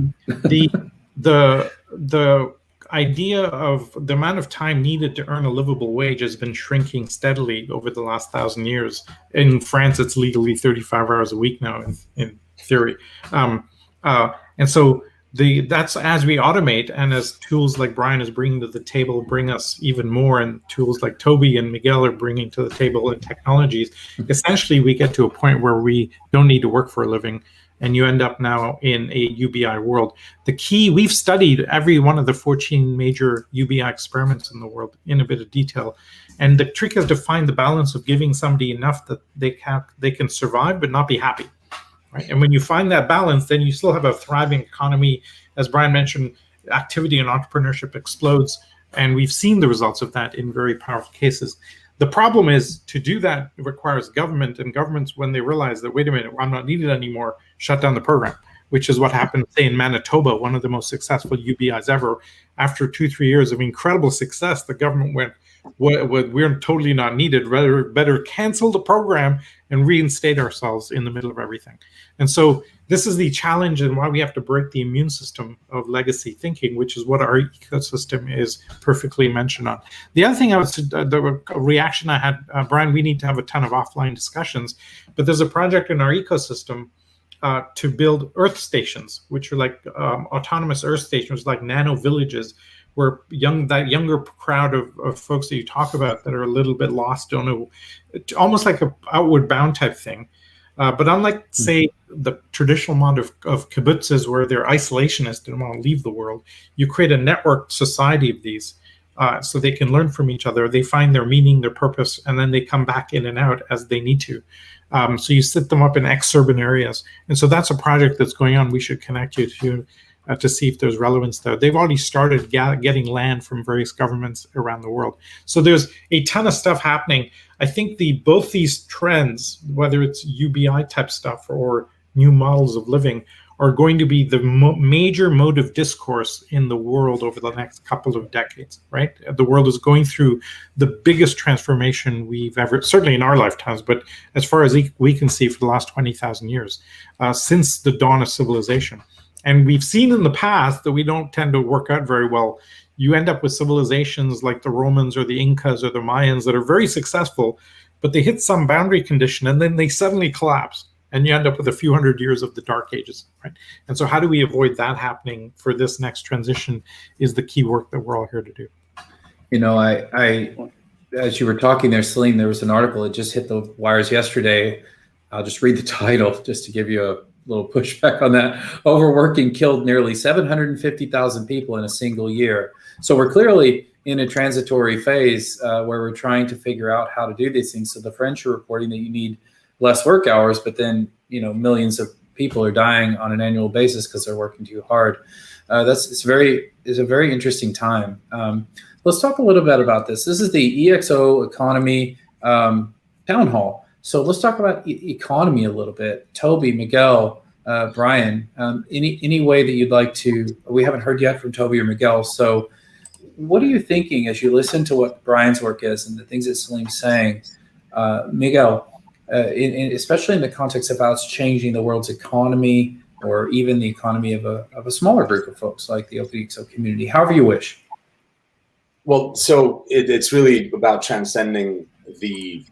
The idea of the amount of time needed to earn a livable wage has been shrinking steadily over the last 1,000 years. In France, it's legally 35 hours a week now, in theory. And so that's as we automate, and as tools like Bryan is bringing to the table bring us even more, and tools like Toby and Miguel are bringing to the table, and technologies, essentially we get to a point where we don't need to work for a living, and you end up now in a UBI world. The key, we've studied every one of the 14 major UBI experiments in the world in a bit of detail, and the trick is to find the balance of giving somebody enough that they can survive but not be happy. Right? And when you find that balance, then you still have a thriving economy. As Bryan mentioned, activity and entrepreneurship explodes, and we've seen the results of that in very powerful cases. The problem is, to do that, it requires government, and governments, when they realize that, wait a minute, I'm not needed anymore, shut down the program, which is what happened, say, in Manitoba, one of the most successful UBIs ever. After 2-3 years of incredible success, the government went, we're totally not needed. Better cancel the program and reinstate ourselves in the middle of everything. And so this is the challenge and why we have to break the immune system of legacy thinking, which is what our ecosystem is perfectly mentioned on. The other thing the reaction I had, Bryan, we need to have a ton of offline discussions, but there's a project in our ecosystem to build Earth stations, which are like autonomous Earth stations, like nano villages, where that younger crowd of folks that you talk about that are a little bit lost, don't know, almost like a outward bound type thing. But unlike, say, the traditional model of kibbutzes where they're isolationist and want to leave the world, you create a networked society of these so they can learn from each other. They find their meaning, their purpose, and then they come back in and out as they need to. So you set them up in exurban areas. And so that's a project that's going on. We should connect you to see if there's relevance there. They've already started getting land from various governments around the world. So there's a ton of stuff happening. I think both these trends, whether it's UBI type stuff or new models of living, are going to be the major mode of discourse in the world over the next couple of decades, right? The world is going through the biggest transformation we've ever, certainly in our lifetimes, but as far as we can see for the last 20,000 years, since the dawn of civilization. And we've seen in the past that we don't tend to work out very well. You end up with civilizations like the Romans or the Incas or the Mayans that are very successful, but they hit some boundary condition and then they suddenly collapse. And you end up with a few hundred years of the Dark Ages, right? And so how do we avoid that happening for this next transition is the key work that we're all here to do. You know, I as you were talking there, Salim, there was an article that just hit the wires yesterday. I'll just read the title just to give you a little pushback on that. Overworking killed nearly 750,000 people in a single year. So we're clearly in a transitory phase where we're trying to figure out how to do these things. So the French are reporting that you need less work hours, but then, you know, millions of people are dying on an annual basis because they're working too hard. It's a very interesting time. Let's talk a little bit about this. This is the ExO Economy town hall. So let's talk about economy a little bit. Toby, Miguel, Bryan, any way that you'd like to, we haven't heard yet from Toby or Miguel. So what are you thinking as you listen to what Bryan's work is and the things that Salim's saying? Miguel, especially in the context of how it's changing the world's economy or even the economy of a smaller group of folks like the OpenExO community, however you wish. Well, so it's really about transcending the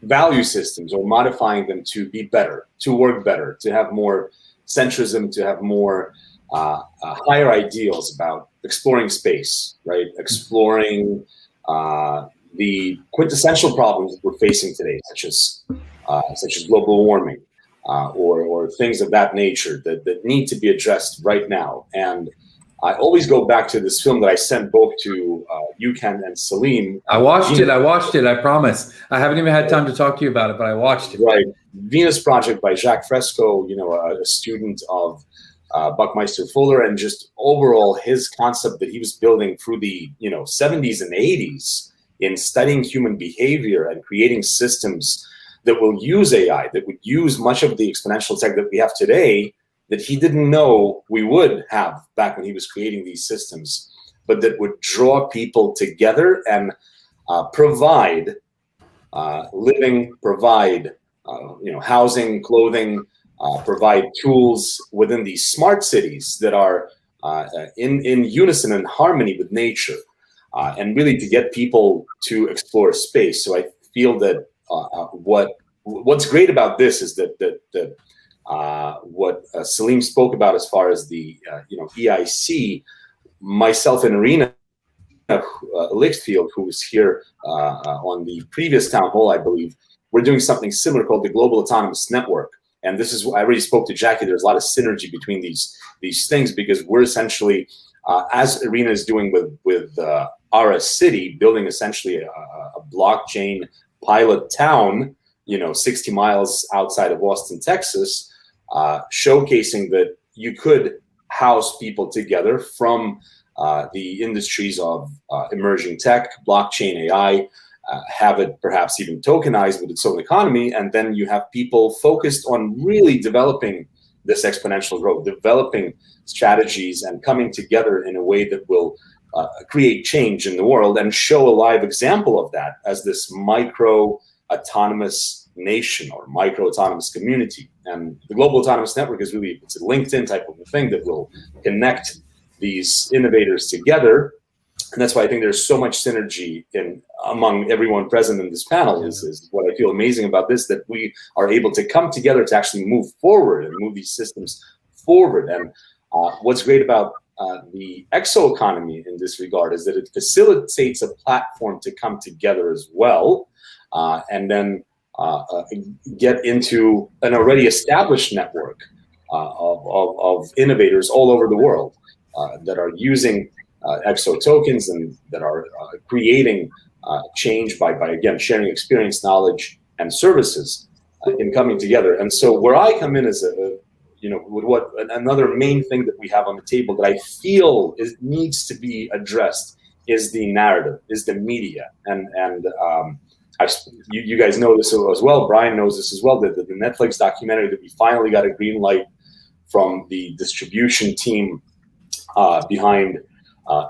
value systems or modifying them to be better, to work better, to have more centrism, to have more higher ideals about exploring space, right? Exploring the quintessential problems that we're facing today, such as global warming or things of that nature that need to be addressed right now. And I always go back to this film that I sent both to Yukan and Salim. I watched it, I promise. I haven't even had time to talk to you about it, but I watched it. Right. Venus Project by Jacques Fresco, you know, a student of Buckminster Fuller, and just overall his concept that he was building through the 70s and 80s in studying human behavior and creating systems that will use AI, that would use much of the exponential tech that we have today that he didn't know we would have back when he was creating these systems, but that would draw people together and provide living, provide housing, clothing, provide tools within these smart cities that are in unison and harmony with nature, and really to get people to explore space. So I feel that what's great about this is that what Salim spoke about as far as the EIC, myself and Irina Lichtfield, who was here on the previous town hall, I believe, we're doing something similar called the Global Autonomous Network. And this is, I already spoke to Jackie, there's a lot of synergy between these things, because we're essentially, as Irina is doing with Ara City, building essentially a blockchain pilot town, 60 miles outside of Austin, Texas, showcasing that you could house people together from the industries of emerging tech, blockchain, AI, have it perhaps even tokenized with its own economy, and then you have people focused on really developing this exponential growth, developing strategies and coming together in a way that will create change in the world and show a live example of that as this micro autonomous nation or micro autonomous community. And the Global Autonomous Network is really, it's a LinkedIn type of a thing that will connect these innovators together. And that's why I think there's so much synergy among everyone present in this panel. Is what I feel amazing about this, that we are able to come together to actually move forward and move these systems forward. And what's great about the ExO economy in this regard is that it facilitates a platform to come together as well, and then get into an already established network of innovators all over the world that are using ExO tokens and that are creating change by again sharing experience, knowledge, and services in coming together. And so where I come in is with another main thing that we have on the table that I feel needs to be addressed is the narrative, is the media, and you guys know this as well. Bryan knows this as well. The Netflix documentary that we finally got a green light from the distribution team behind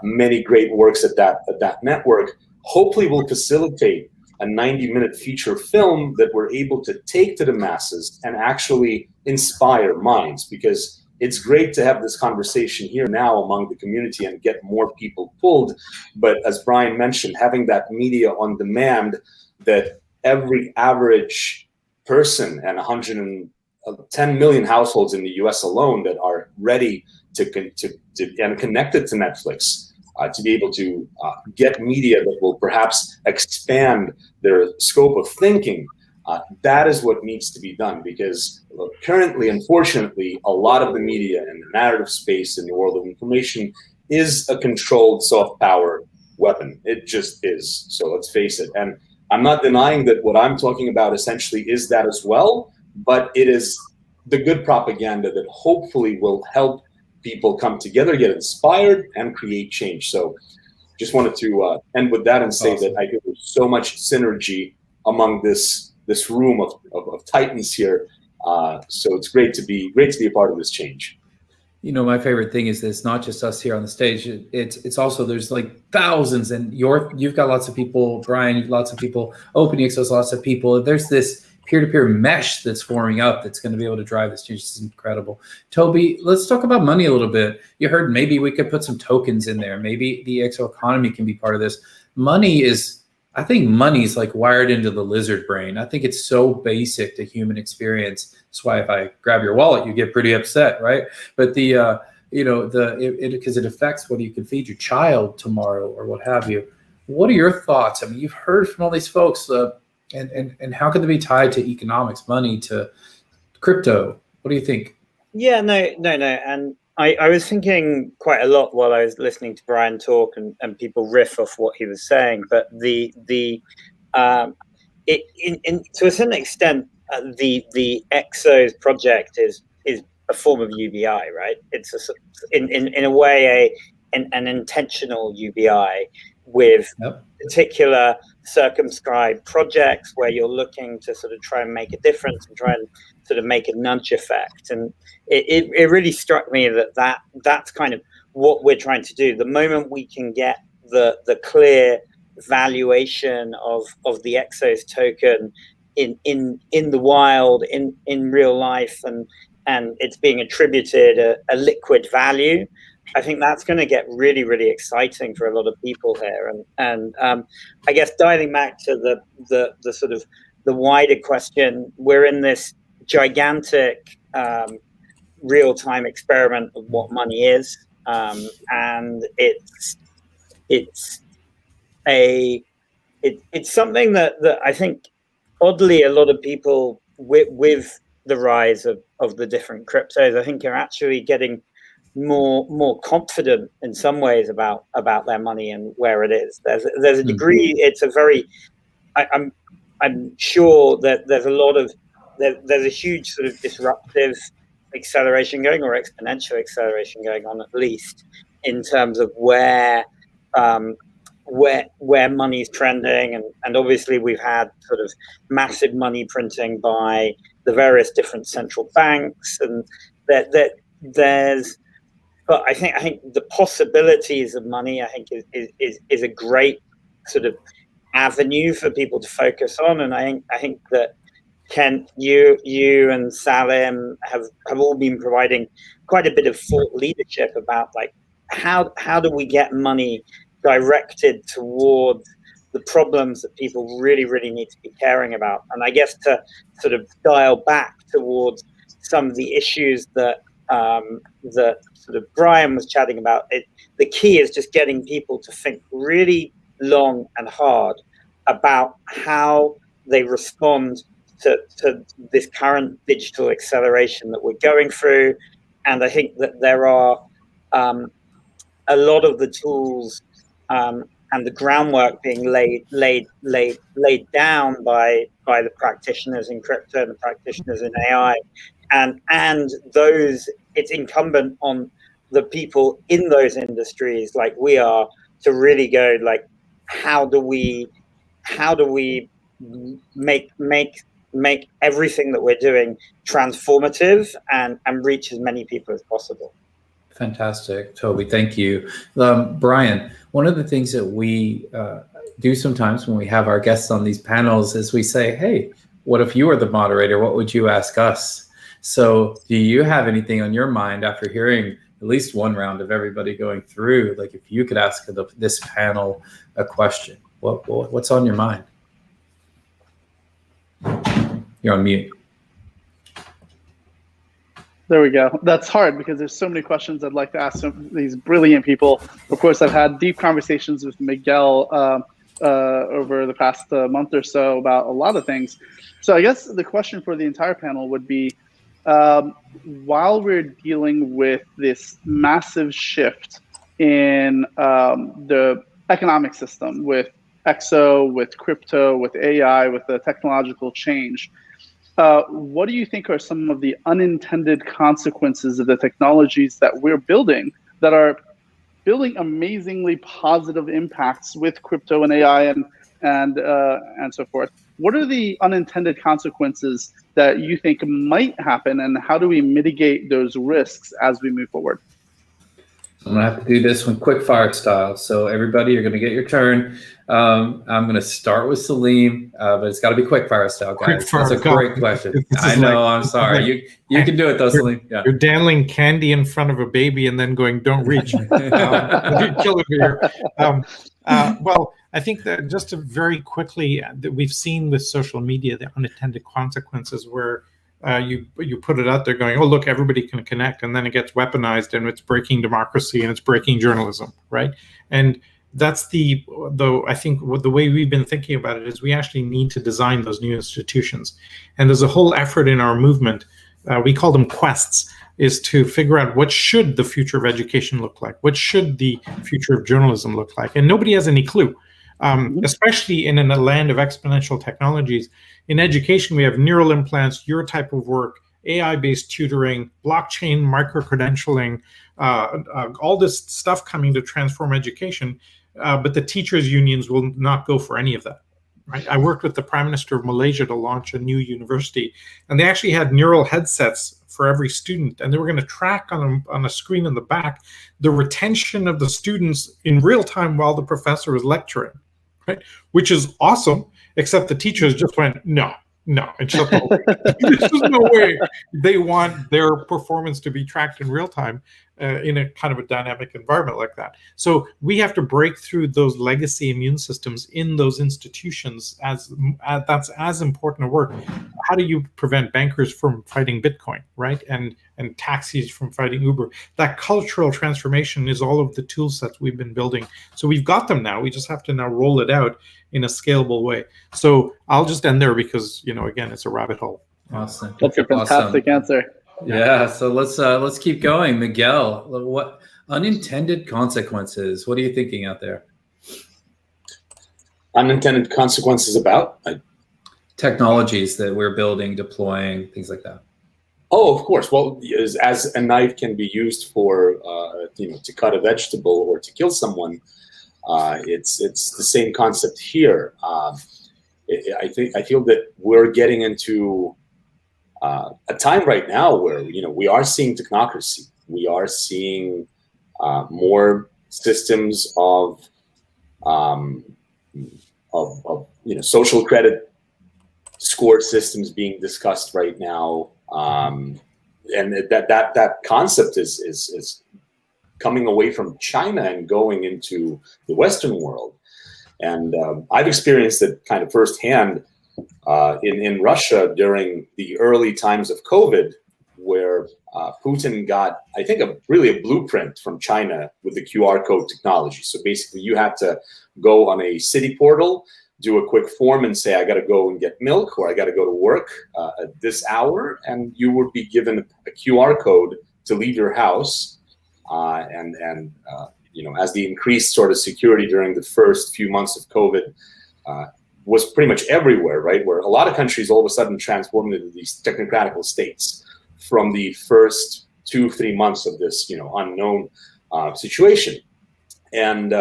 many great works at that network, hopefully will facilitate a 90-minute feature film that we're able to take to the masses and actually inspire minds, because it's great to have this conversation here now among the community and get more people pulled. But as Bryan mentioned, having that media on demand that every average person and 110 million households in the US alone that are ready to and connected to Netflix to be able to get media that will perhaps expand their scope of thinking. That is what needs to be done, because currently, unfortunately, a lot of the media and the narrative space in the world of information is a controlled soft power weapon. It just is. So let's face it. And I'm not denying that what I'm talking about essentially is that as well, but it is the good propaganda that hopefully will help people come together, get inspired, and create change. So just wanted to end with that and say that I think there's so much synergy among this room of titans here. So it's great to be a part of this change. You know, my favorite thing is this, not just us here on the stage. It's also, there's like thousands, and you've got lots of people, Bryan, you've lots of people, OpenExO has lots of people. There's this peer-to-peer mesh that's forming up that's going to be able to drive this change. It's incredible. Toby, let's talk about money a little bit. You heard maybe we could put some tokens in there. Maybe the ExO economy can be part of this. I think money is like wired into the lizard brain. I think it's so basic to human experience. That's why if I grab your wallet, you get pretty upset, right? But because it affects whether you can feed your child tomorrow or what have you. What are your thoughts? I mean, you've heard from all these folks, and how can they be tied to economics, money, to crypto? What do you think? Yeah, no. And I was thinking quite a lot while I was listening to Bryan talk and people riff off what he was saying. But to a certain extent, the ExO's project is a form of UBI, right? It's in a way an intentional UBI with particular circumscribed projects where you're looking to sort of try and make a difference and try and sort of make a nudge effect. And it really struck me that's kind of what we're trying to do. The moment we can get the clear valuation of the ExO's token in the wild, in real life, and it's being attributed a liquid value, I think that's going to get really, really exciting for a lot of people here. And I guess dialing back to the sort of the wider question, we're in this gigantic real-time experiment of what money is, and it's something that I think oddly a lot of people with the rise of the different cryptos, I think, are actually getting more confident in some ways about their money and where it is. There's a degree. It's a very. I'm sure that there's a huge sort of disruptive acceleration going, or exponential acceleration going on, at least in terms of where money is trending, and obviously we've had sort of massive money printing by the various different central banks, and there's. But I think the possibilities of money, I think, is a great sort of avenue for people to focus on, and I think that Kent, you and Salim have all been providing quite a bit of thought leadership about like how do we get money directed towards the problems that people really need to be caring about. And I guess to sort of dial back towards some of the issues that that sort of Bryan was chatting about, the key is just getting people to think really long and hard about how they respond to this current digital acceleration that we're going through. And I think that there are a lot of the tools and the groundwork being laid down by the practitioners in crypto and the practitioners in AI, and those, it's incumbent on the people in those industries like we are to really go like, how do we make everything that we're doing transformative and reach as many people as possible. Fantastic, Toby. Thank you. Bryan, one of the things that we do sometimes when we have our guests on these panels is we say, hey, what if you were the moderator? What would you ask us? So do you have anything on your mind after hearing at least one round of everybody going through? Like if you could ask this panel a question, what's on your mind? You're on mute. There we go. That's hard because there's so many questions I'd like to ask some of these brilliant people. Of course, I've had deep conversations with Miguel over the past month or so about a lot of things. So I guess the question for the entire panel would be, while we're dealing with this massive shift in the economic system with ExO, with crypto, with AI, with the technological change, what do you think are some of the unintended consequences of the technologies that we're building that are building amazingly positive impacts with crypto and AI and so forth? What are the unintended consequences that you think might happen, and how do we mitigate those risks as we move forward? I'm gonna have to do this one quick fire style. So everybody, you're gonna get your turn. I'm gonna start with Salim, but it's got to be quick fire style, guys. That's a great question. I know. I'm sorry. You can do it though, Salim. Yeah. You're dandling candy in front of a baby and then going, "Don't reach." Kill it here. Well, I think that just to very quickly, that we've seen with social media the unintended consequences where you put it out there going, oh, look, everybody can connect, and then it gets weaponized and it's breaking democracy and it's breaking journalism, right? And that's I think the way we've been thinking about it is we actually need to design those new institutions. And there's a whole effort in our movement, we call them quests, is to figure out what should the future of education look like? What should the future of journalism look like? And nobody has any clue, especially in a land of exponential technologies. In education, we have neural implants, your type of work, AI-based tutoring, blockchain, micro-credentialing, all this stuff coming to transform education, but the teachers' unions will not go for any of that. Right? I worked with the Prime Minister of Malaysia to launch a new university, and they actually had neural headsets for every student, and they were going to track on a screen in the back the retention of the students in real time while the professor was lecturing, right? Which is awesome, except the teachers just went, no, and shut the whole thing. There's no way they want their performance to be tracked in real time in a kind of a dynamic environment like that. So we have to break through those legacy immune systems in those institutions. That's as important a work. How do you prevent bankers from fighting Bitcoin, right? And taxis from fighting Uber? That cultural transformation is all of the tool sets we've been building. So we've got them now. We just have to now roll it out in a scalable way. So I'll just end there because, again, it's a rabbit hole. Awesome. That's a fantastic answer. Yeah. So let's keep going. Miguel, what unintended consequences? What are you thinking out there? Unintended consequences about? Technologies that we're building, deploying, things like that. Oh, of course. Well, as a knife can be used for, to cut a vegetable or to kill someone, it's the same concept here. I feel that we're getting into a time right now where we are seeing technocracy. We are seeing more systems of social credit score systems being discussed right now, and that concept is coming away from China and going into the Western world. And I've experienced it kind of firsthand in Russia during the early times of COVID, where Putin got, I think, a blueprint from China with the QR code technology. So basically, you had to go on a city portal, do a quick form and say, I got to go and get milk, or I got to go to work at this hour, and you would be given a QR code to leave your house. As the increased sort of security during the first few months of COVID was pretty much everywhere, right? Where a lot of countries all of a sudden transformed into these technocratical states from the first 2-3 months of this, unknown situation. And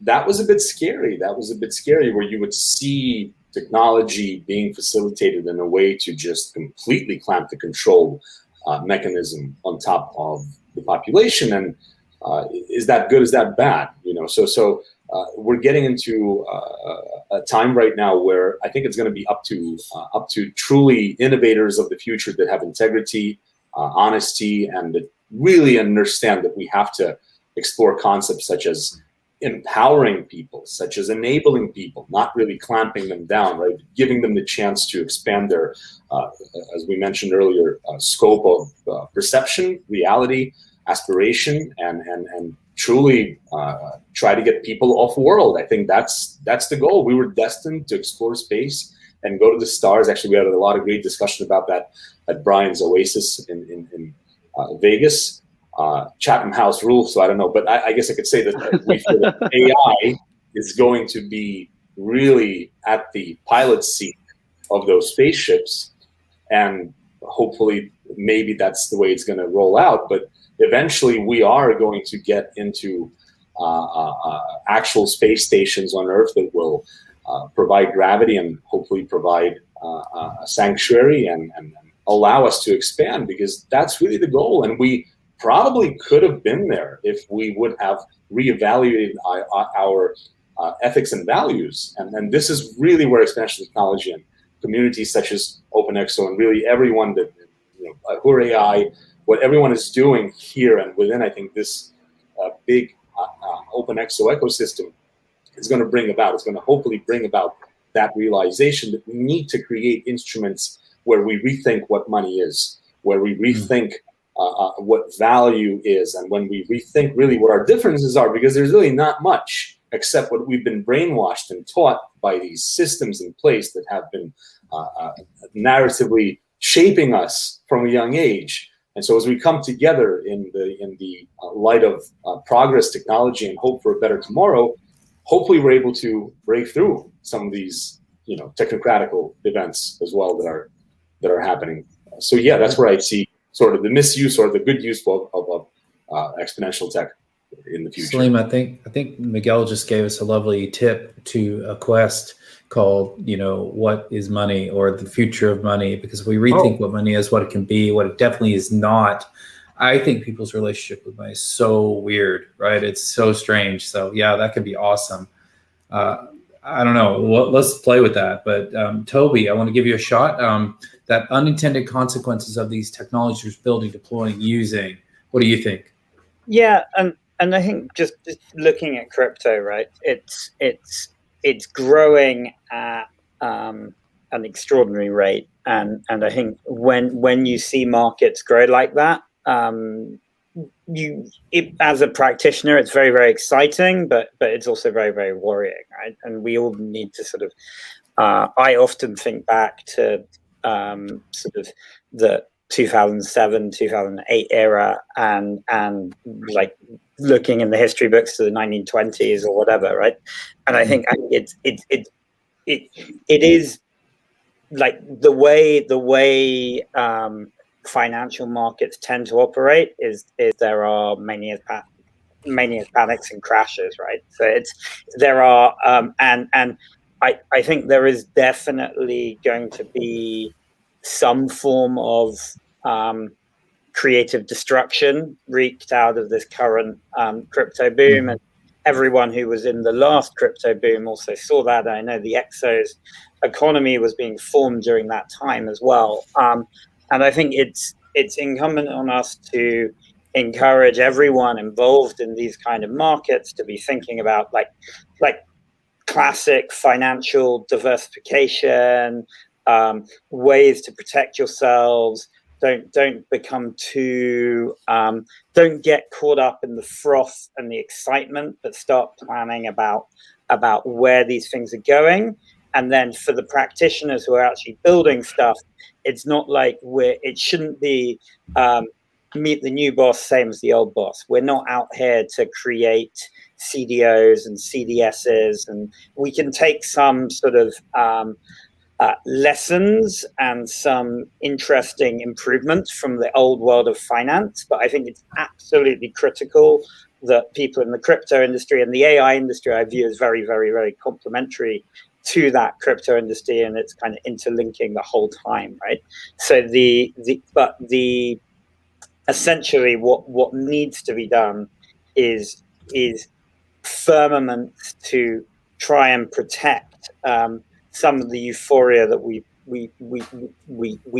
that was a bit scary. That was a bit scary, where you would see technology being facilitated in a way to just completely clamp the control mechanism on top of the population. And is that good? Is that bad? So we're getting into a time right now where I think it's going to be up to truly innovators of the future that have integrity, honesty, and that really understand that we have to explore concepts such as empowering people, such as enabling people, not really clamping them down, right? Giving them the chance to expand their, as we mentioned earlier, scope of perception, reality, aspiration, and truly try to get people off world. I think that's the goal. We were destined to explore space and go to the stars. Actually, we had a lot of great discussion about that at Bryan's Oasis in Vegas. Chatham House rules, so I don't know, but I guess I could say that we feel that AI is going to be really at the pilot seat of those spaceships, and hopefully maybe that's the way it's going to roll out. But eventually we are going to get into actual space stations on Earth that will provide gravity and hopefully provide a sanctuary and allow us to expand, because that's really the goal. And we probably could have been there if we would have reevaluated our ethics and values. And this is really where exponential technology and communities such as OpenExO and really everyone that, Ahura AI, what everyone is doing here and within, I think, this big OpenExO ecosystem is going to bring about. It's going to hopefully bring about that realization that we need to create instruments where we rethink what money is, where we rethink what value is, and when we rethink really what our differences are, because there's really not much except what we've been brainwashed and taught by these systems in place that have been narratively shaping us from a young age. And so as we come together in the light of progress, technology, and hope for a better tomorrow, hopefully we're able to break through some of these technocratical events as well that are happening. So yeah, that's where I see sort of the misuse or the good use of exponential tech in the future. Salim, I think Miguel just gave us a lovely tip to a quest called, what is money, or the future of money, because we rethink what money is, what it can be, what it definitely is not. I think people's relationship with money is so weird, right? It's so strange. So yeah, that could be awesome. I don't know. Let's play with that. But Toby, I want to give you a shot. That unintended consequences of these technologies building, deploying, using. What do you think? Yeah, and I think just looking at crypto, right? It's growing at an extraordinary rate, and I think when you see markets grow like that, as a practitioner, it's very, very exciting, but it's also very, very worrying, right? And we all need to sort of. I often think back to sort of the 2007, 2008 era, and like looking in the history books to the 1920s or whatever, right? And I think it is like the way financial markets tend to operate is there are many panics and crashes, right? So there are and I think there is definitely going to be some form of creative destruction wreaked out of this current crypto boom. And everyone who was in the last crypto boom also saw that. I know the ExO's economy was being formed during that time as well. And I think it's incumbent on us to encourage everyone involved in these kind of markets to be thinking about like classic financial diversification, ways to protect yourselves. Don't become too, don't get caught up in the froth and the excitement, but start planning about where these things are going. And then for the practitioners who are actually building stuff, it's not like it shouldn't be meet the new boss, same as the old boss. We're not out here to create CDOs and CDSs, and we can take some sort of lessons and some interesting improvements from the old world of finance. But I think it's absolutely critical that people in the crypto industry and the AI industry I view as very, very, very complementary to that crypto industry, and it's kind of interlinking the whole time, right? So essentially what needs to be done is firmament to try and protect some of the euphoria that we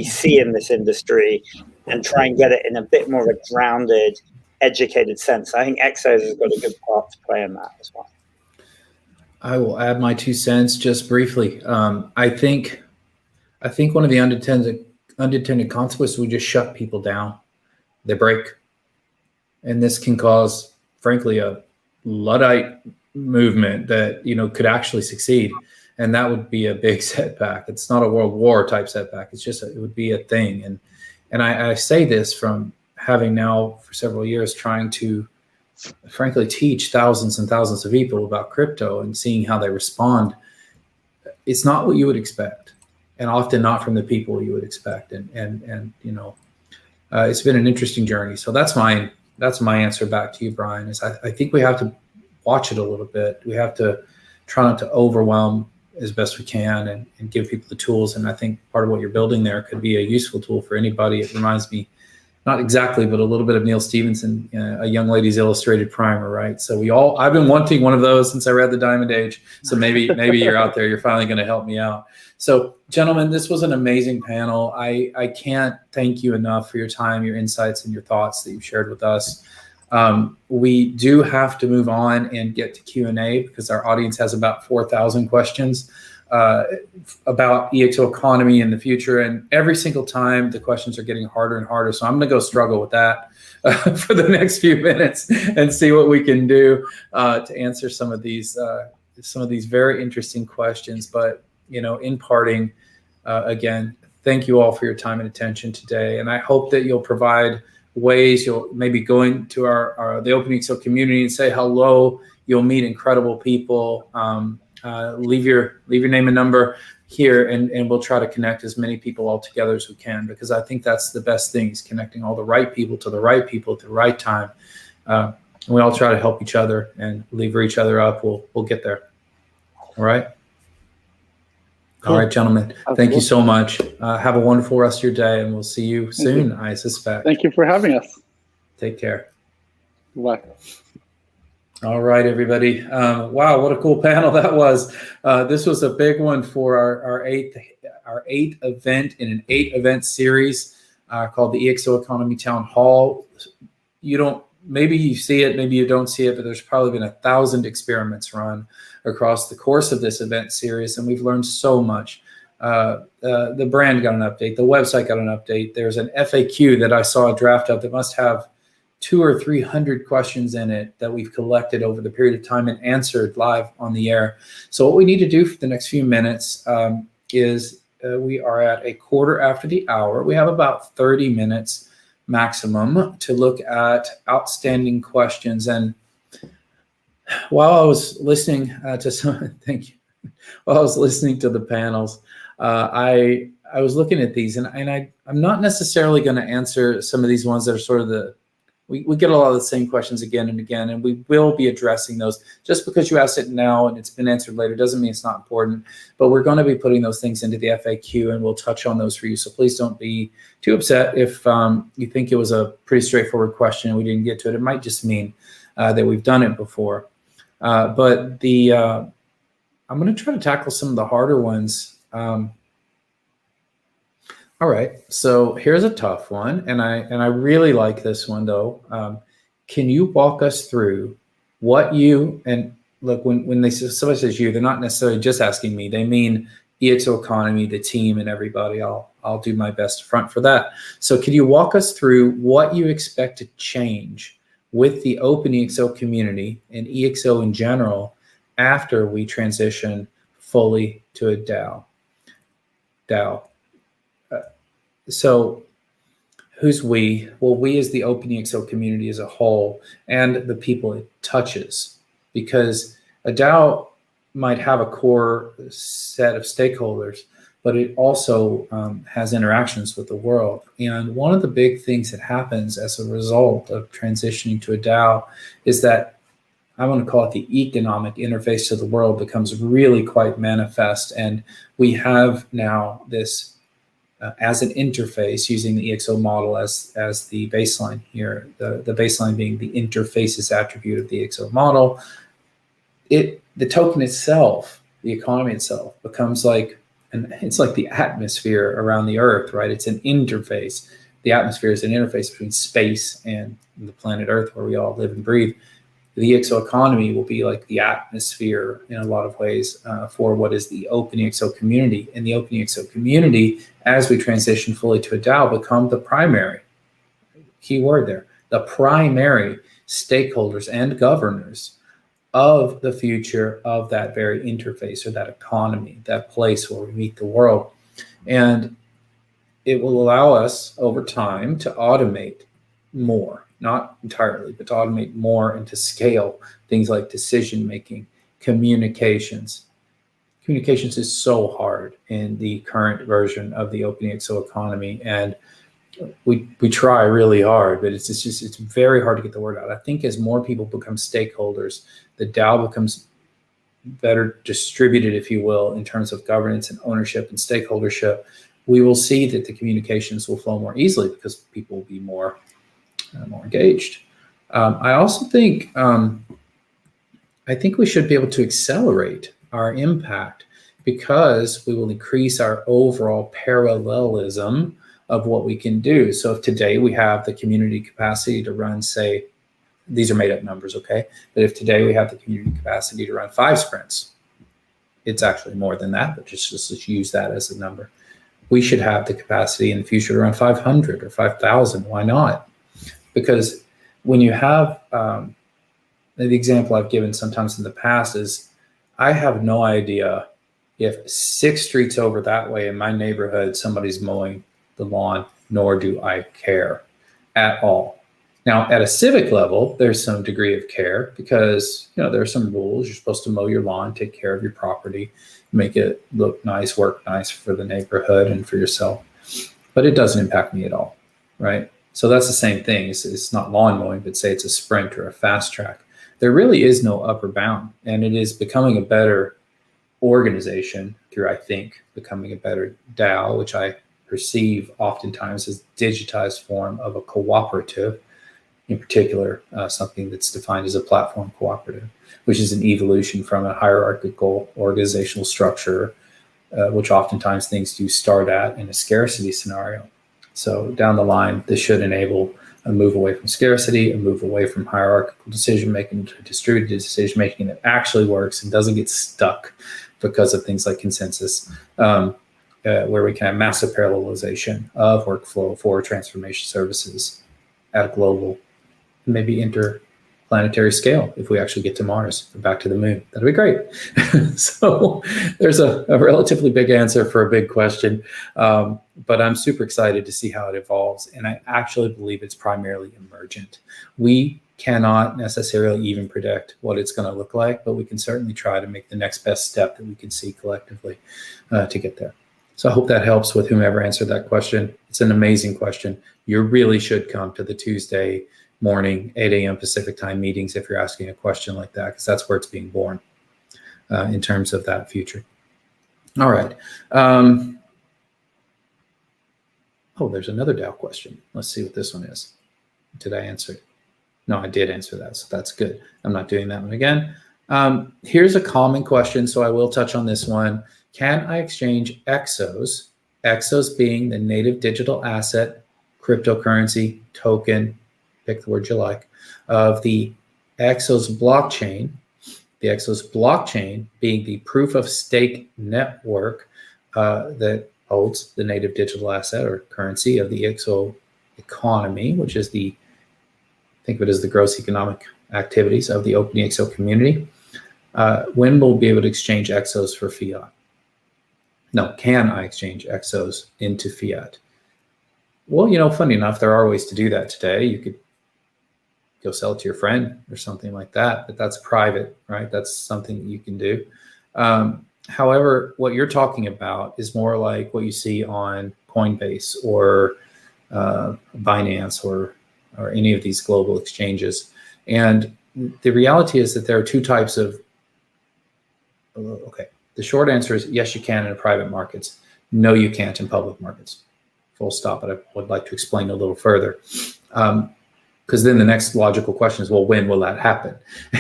see in this industry, and try and get it in a bit more of a grounded, educated sense. I think ExO has got a good part to play in that as well. I will add my 2 cents just briefly. I think one of the unintended consequences, we just shut people down. They break. And this can cause, frankly, a Luddite movement that, could actually succeed. And that would be a big setback. It's not a world war type setback. It's just, it would be a thing. And I say this from having now for several years trying to, frankly, teach thousands and thousands of people about crypto and seeing how they respond. It's not what you would expect, and often not from the people you would expect. And it's been an interesting journey. So that's my answer back to you, Bryan, is I think we have to watch it a little bit. We have to try not to overwhelm as best we can and give people the tools. And I think part of what you're building there could be a useful tool for anybody. It reminds me, not exactly, but a little bit of Neil Stephenson, A Young Lady's Illustrated Primer, right? So I've been wanting one of those since I read The Diamond Age. So maybe you're out there, you're finally going to help me out. So gentlemen, this was an amazing panel. I can't thank you enough for your time, your insights, and your thoughts that you've shared with us. We do have to move on and get to Q&A because our audience has about 4,000 questions about ExO Economy in the future. And every single time the questions are getting harder and harder. So I'm going to go struggle with that for the next few minutes and see what we can do to answer some of these very interesting questions. But, in parting, again, thank you all for your time and attention today. And I hope that you'll provide ways. You'll maybe go into the OpenExO community and say hello. You'll meet incredible people. Leave your name and number here, and we'll try to connect as many people all together as we can, because I think that's the best thing, is connecting all the right people to the right people at the right time. And we all try to help each other and lever each other up. We'll get there. All right. Cool. All right, gentlemen. Thank you so much. Have a wonderful rest of your day, and we'll see you soon, I suspect. Thank you for having us. Take care. Bye. All right, everybody. Wow, what a cool panel that was. This was a big one for our eighth event in an 8-event series called the ExO Economy Town Hall. Maybe you see it, maybe you don't see it, but there's probably been 1,000 experiments run across the course of this event series, and we've learned so much. The brand got an update, the website got an update. There's an FAQ that I saw a draft of that must have 200 or 300 questions in it that we've collected over the period of time and answered live on the air. So what we need to do for the next few minutes is we are at a quarter after the hour. We have about 30 minutes maximum to look at outstanding questions. And while I was listening thank you. While I was listening to the panels, I was looking at these, and I'm not necessarily going to answer some of these ones that are sort of the we get a lot of the same questions again and again, and we will be addressing those. Just because you asked it now and it's been answered later doesn't mean it's not important, but we're going to be putting those things into the FAQ, and we'll touch on those for you. So please don't be too upset if you think it was a pretty straightforward question and we didn't get to it. It might just mean that we've done it before. But I'm going to try to tackle some of the harder ones. All right, so here's a tough one, and I really like this one though. Can you walk us through what you, and look, when somebody says you, they're not necessarily just asking me. They mean ExO Economy, the team, and everybody. I'll do my best to front for that. So can you walk us through what you expect to change with the OpenExO community and EXO in general after we transition fully to a DAO? So who's we? Well, we as the OpenExO community as a whole and the people it touches, because a DAO might have a core set of stakeholders, but it also has interactions with the world. And one of the big things that happens as a result of transitioning to a DAO is that, I want to call it the economic interface to the world, becomes really quite manifest. And we have now this as an interface, using the EXO model as the baseline here, the baseline being the interfaces attribute of the EXO model. The token itself, the economy itself, becomes like, and it's like the atmosphere around the Earth, right? It's an interface. The atmosphere is an interface between space and the planet Earth, where we all live and breathe. The EXO economy will be like the atmosphere in a lot of ways for what is the OpenExO community. And the OpenExO community, as we transition fully to a DAO, become the primary, key word there, the primary stakeholders and governors of the future of that very interface, or that economy, that place where we meet the world. And it will allow us over time to automate more. Not entirely, but to automate more and to scale things like decision-making, communications. Communications is so hard in the current version of the OpenExO economy, and we try really hard, but it's very hard to get the word out. I think as more people become stakeholders, the DAO becomes better distributed, if you will, in terms of governance and ownership and stakeholdership. We will see that the communications will flow more easily because people will be more engaged. I also think we should be able to accelerate our impact, because we will increase our overall parallelism of what we can do. So if today we have the community capacity to run, say, these are made up numbers, okay? But if today we have the community capacity to run 5 sprints, it's actually more than that, but just use that as a number. We should have the capacity in the future to run 500 or 5,000. Why not? Because when you have, the example I've given sometimes in the past is, I have no idea if 6 streets over that way in my neighborhood, somebody's mowing the lawn, nor do I care at all. Now, at a civic level, there's some degree of care, because there are some rules. You're supposed to mow your lawn, take care of your property, make it look nice, work nice for the neighborhood and for yourself. But it doesn't impact me at all, right? So that's the same thing. It's not lawn mowing, but say it's a sprint or a fast track. There really is no upper bound, and it is becoming a better organization through, I think, becoming a better DAO, which I perceive oftentimes as digitized form of a cooperative, in particular, something that's defined as a platform cooperative, which is an evolution from a hierarchical organizational structure, which oftentimes things do start at in a scarcity scenario. So down the line, this should enable a move away from scarcity, a move away from hierarchical decision-making to distributed decision-making that actually works and doesn't get stuck because of things like consensus, where we can have massive parallelization of workflow for transformation services at a global, maybe interplanetary scale. If we actually get to Mars or back to the moon, that'd be great. So there's a relatively big answer for a big question, but I'm super excited to see how it evolves. And I actually believe it's primarily emergent. We cannot necessarily even predict what it's going to look like, but we can certainly try to make the next best step that we can see collectively to get there. So I hope that helps with whomever answered that question. It's an amazing question. You really should come to the Tuesday morning, 8 a.m. Pacific time meetings if you're asking a question like that, because that's where it's being born in terms of that future. All right. Oh, there's another DAO question. Let's see what this one is. Did I answer it? No, I did answer that, so that's good. I'm not doing that one again. Here's a common question, so I will touch on this one. Can I exchange EXOs, EXOs being the native digital asset, cryptocurrency, token, pick the word you like, of the EXOs blockchain, the EXOs blockchain being the proof of stake network that holds the native digital asset or currency of the EXO economy, which is the, think of it as the gross economic activities of the OpenExO community. When we'll be able to exchange EXOs for fiat? No, can I exchange EXOs into fiat? Well, you know, funny enough, there are ways to do that today. You could go sell it to your friend or something like that, but that's private, right? That's something that you can do. However, what you're talking about is more like what you see on Coinbase or Binance or any of these global exchanges. And the reality is that there are two types of, okay, the short answer is yes, you can in private markets. No, you can't in public markets. Full stop, but I would like to explain a little further. Because then the next logical question is, well, when will that happen?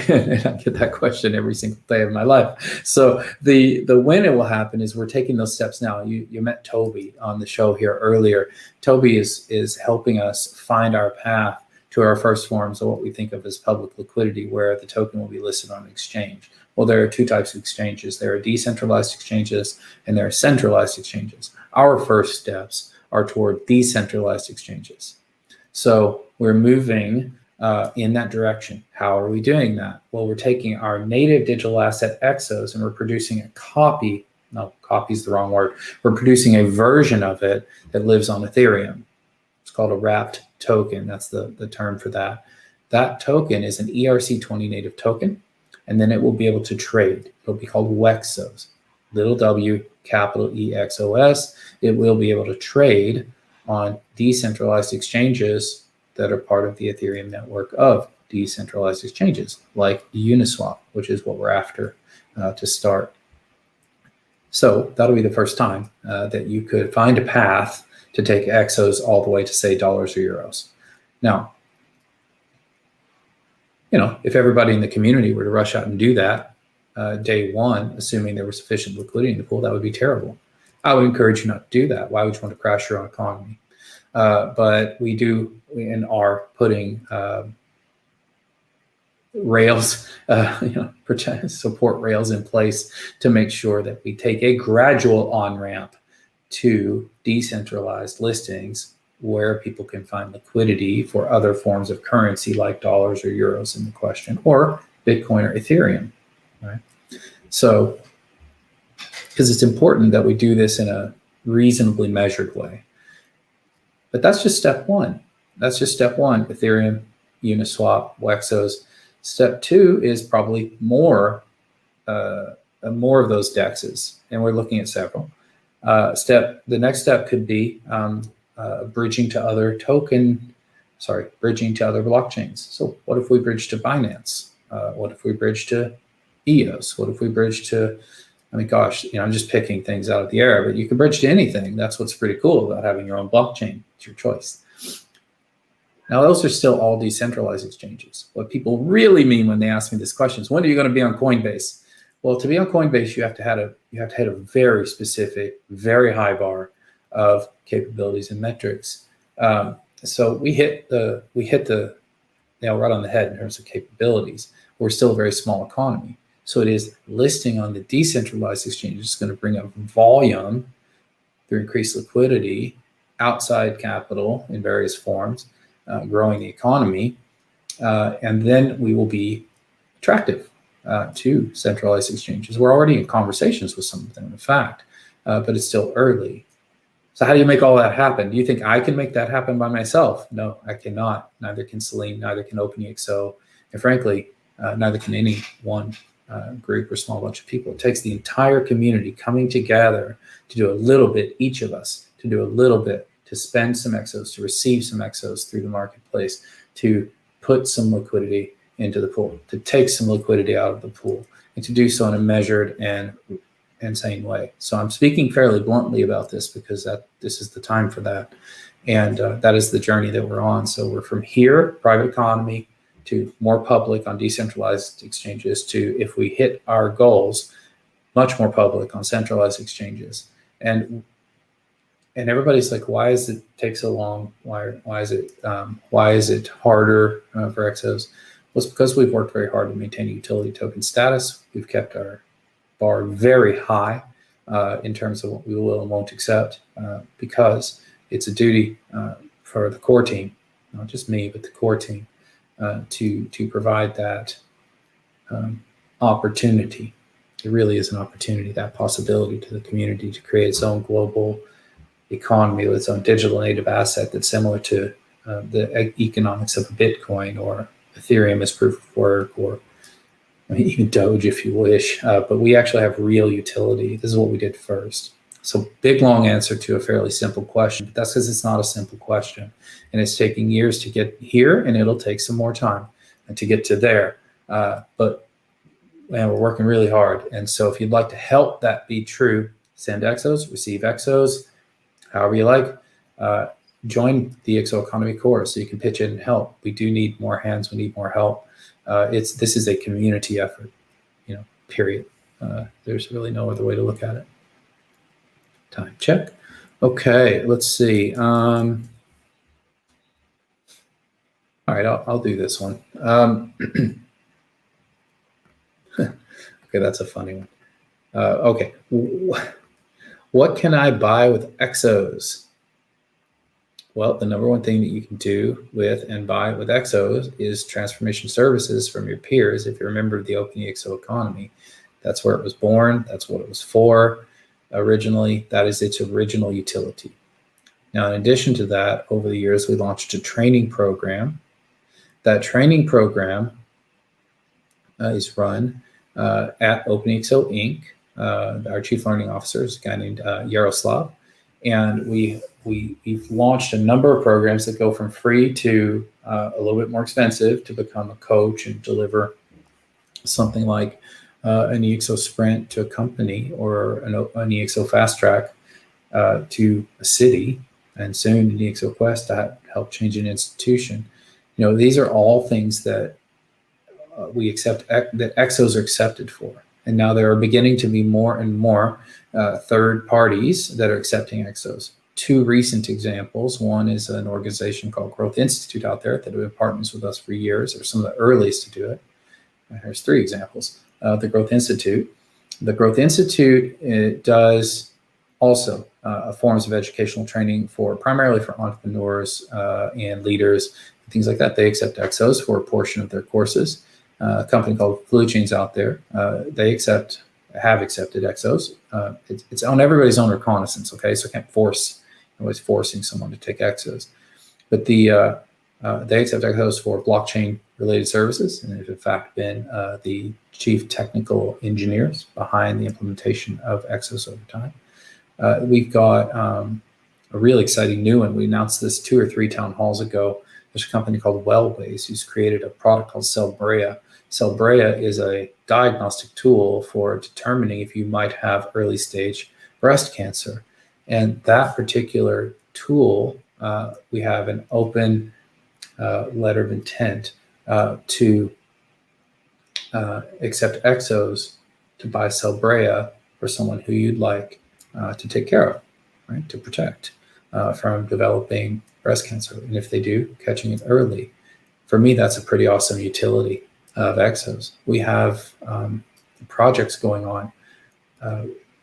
And I get that question every single day of my life. So the when it will happen is we're taking those steps now. You met Toby on the show here earlier. Toby is helping us find our path to our first forms of what we think of as public liquidity, where the token will be listed on an exchange. Well, there are two types of exchanges. There are decentralized exchanges and there are centralized exchanges. Our first steps are toward decentralized exchanges. So we're moving in that direction. How are we doing that? Well, we're taking our native digital asset EXOs and we're producing a copy. No, copy is the wrong word. We're producing a version of it that lives on Ethereum. It's called a wrapped token. That's the term for that. That token is an ERC20 native token, and then it will be able to trade. It'll be called WEXOs, little w, capital EXOS. It will be able to trade on decentralized exchanges that are part of the Ethereum network of decentralized exchanges, like Uniswap, which is what we're after to start. So that'll be the first time that you could find a path to take EXOs all the way to, say, dollars or euros. Now, you know, if everybody in the community were to rush out and do that day one, assuming there was sufficient liquidity in the pool, that would be terrible. I would encourage you not to do that. Why would you want to crash your own economy? But we do and are putting rails, support rails in place to make sure that we take a gradual on-ramp to decentralized listings where people can find liquidity for other forms of currency like dollars or euros in the question, or Bitcoin or Ethereum, right? So, because it's important that we do this in a reasonably measured way. But that's just step one. That's just step one, Ethereum, Uniswap, WEXOs. Step two is probably more of those DEXs, and we're looking at several. The next step could be bridging to other blockchains. So what if we bridge to Binance? What if we bridge to EOS? What if we bridge to, I mean, gosh, I'm just picking things out of the air, but you can bridge to anything. That's what's pretty cool about having your own blockchain. It's your choice. Now, those are still all decentralized exchanges. What people really mean when they ask me this question is, when are you going to be on Coinbase? Well, to be on Coinbase, you have to hit a very specific, very high bar of capabilities and metrics. So we hit the nail right on the head in terms of capabilities. We're still a very small economy. So it is listing on the decentralized exchanges is going to bring up volume through increased liquidity, outside capital in various forms, growing the economy, and then we will be attractive to centralized exchanges. We're already in conversations with some of them, in fact, but it's still early. So how do you make all that happen? Do you think I can make that happen by myself? No, I cannot. Neither can Celine, neither can OpenExO, and frankly, neither can any one group or small bunch of people. It takes the entire community coming together to do a little bit, each of us, to do a little bit, to spend some EXOs, to receive some EXOs through the marketplace, to put some liquidity into the pool, to take some liquidity out of the pool, and to do so in a measured and sane way. So I'm speaking fairly bluntly about this because this is the time for that. And that is the journey that we're on. So we're from here, private economy, to more public on decentralized exchanges, to, if we hit our goals, much more public on centralized exchanges. And everybody's like, why does it take so long? Why is it harder for EXOs? Well, it's because we've worked very hard to maintain utility token status. We've kept our bar very high in terms of what we will and won't accept, because it's a duty for the core team, not just me, but the core team, to provide that opportunity. It really is an opportunity, that possibility to the community to create its own global economy with its own digital native asset that's similar to the economics of Bitcoin or Ethereum as proof of work, or even Doge if you wish. But we actually have real utility. This is what we did first. So big, long answer to a fairly simple question, but that's because it's not a simple question. And it's taking years to get here, and it'll take some more time to get to there. But man, we're working really hard. And so if you'd like to help that be true, send EXOs, receive EXOs, however you like. Join the ExO Economy course so you can pitch in and help. We do need more hands. We need more help. This is a community effort, period. There's really no other way to look at it. Time check. Okay, let's see. All right, I'll do this one. Okay, that's a funny one. Okay, what can I buy with EXOs? Well, the number one thing that you can do with and buy with EXOs is transformation services from your peers. If you're a member of the OpenExO economy, that's where it was born. That's what it was for originally. That is its original utility. Now, in addition to that, over the years, we launched a training program. That training program is run at OpenExO Inc. Our chief learning officer is a guy named Yaroslav. And we've launched a number of programs that go from free to a little bit more expensive to become a coach and deliver something like an EXO Sprint to a company, or an EXO Fast Track to a city, and soon an EXO Quest to help change an institution. These are all things that we accept, that EXOs are accepted for. And now there are beginning to be more and more third parties that are accepting EXOs. Two recent examples. One is an organization called Growth Institute out there that have been partners with us for years. They're some of the earliest to do it. Here's three examples. The Growth Institute. The Growth Institute does also forms of educational training primarily for entrepreneurs and leaders, and things like that. They accept EXOs for a portion of their courses. A company called Blue Jeans out there, they have accepted EXOs. It's on everybody's own reconnaissance, okay? So I can't nobody's forcing someone to take EXOs. But they accept EXOs for blockchain-related services, and they've in fact been the chief technical engineers behind the implementation of EXOs over time. We've got a really exciting new one. We announced this 2 or 3 town halls ago. There's a company called Wellways who's created a product called Celebrea. Celebrea is a diagnostic tool for determining if you might have early stage breast cancer. And that particular tool, we have an open letter of intent to accept EXOs to buy Celebrea for someone who you'd like to take care of, right? To protect from developing breast cancer. And if they do, catching it early. For me, that's a pretty awesome utility of EXOs. We have projects going on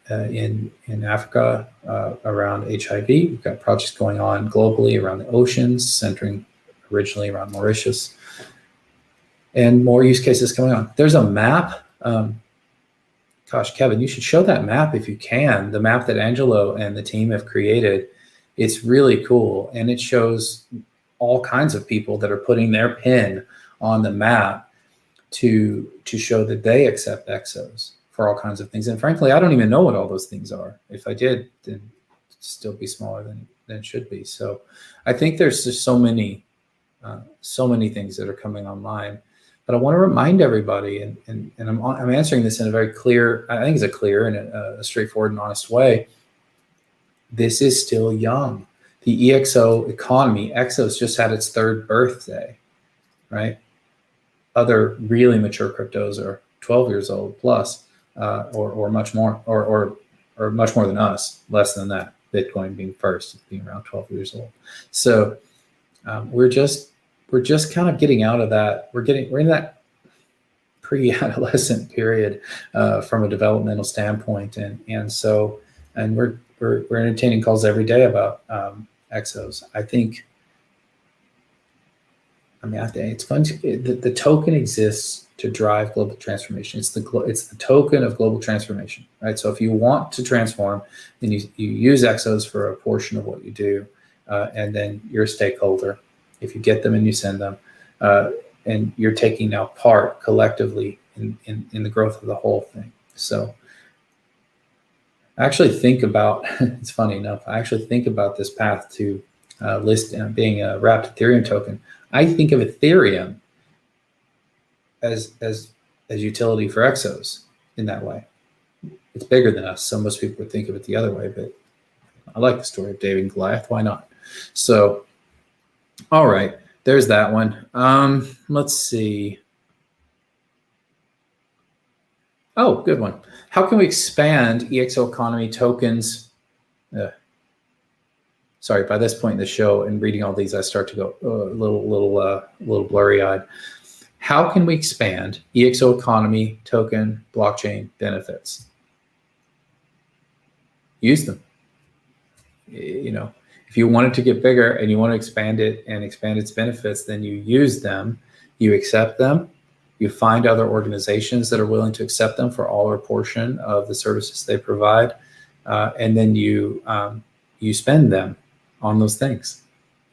in Africa around HIV. We've got projects going on globally around the oceans, centering originally around Mauritius, and more use cases coming on. There's a map. Gosh, Kevin, you should show that map if you can, the map that Angelo and the team have created. It's really cool, and it shows all kinds of people that are putting their pin on the map to show that they accept EXOs for all kinds of things. And frankly, I don't even know what all those things are. If I did, then it'd still be smaller than it should be. So I think there's just so many so many things that are coming online. But I want to remind everybody, and I'm answering this in a very clear, I think it's a clear and a straightforward and honest way. This is still young. The EXO economy, EXO's just had its 3rd birthday, right? Other really mature cryptos are 12 years old plus, or much more, or much more than us, less than that. Bitcoin being first, being around 12 years old. So we're just kind of getting out of that. We're in that pre-adolescent period from a developmental standpoint, and we're entertaining calls every day about EXOs. I think it's going to the token exists to drive global transformation. It's the token of global transformation, right? So if you want to transform, then you use EXOs for a portion of what you do, and then you're a stakeholder. If you get them and you send them, and you're taking now part collectively in the growth of the whole thing. So I actually think about, it's funny enough, I actually think about this path to being a wrapped Ethereum token. I think of Ethereum as utility for EXOs in that way. It's bigger than us, so most people would think of it the other way, but I like the story of David and Goliath. Why not? So, all right, there's that one. Let's see. Oh, good one. How can we expand EXO Economy tokens? Sorry, by this point in the show and reading all these, I start to go a little blurry-eyed. How can we expand EXO Economy token blockchain benefits? Use them. If you want it to get bigger and you want to expand it and expand its benefits, then you use them, you accept them, you find other organizations that are willing to accept them for all or portion of the services they provide, and then you spend them on those things.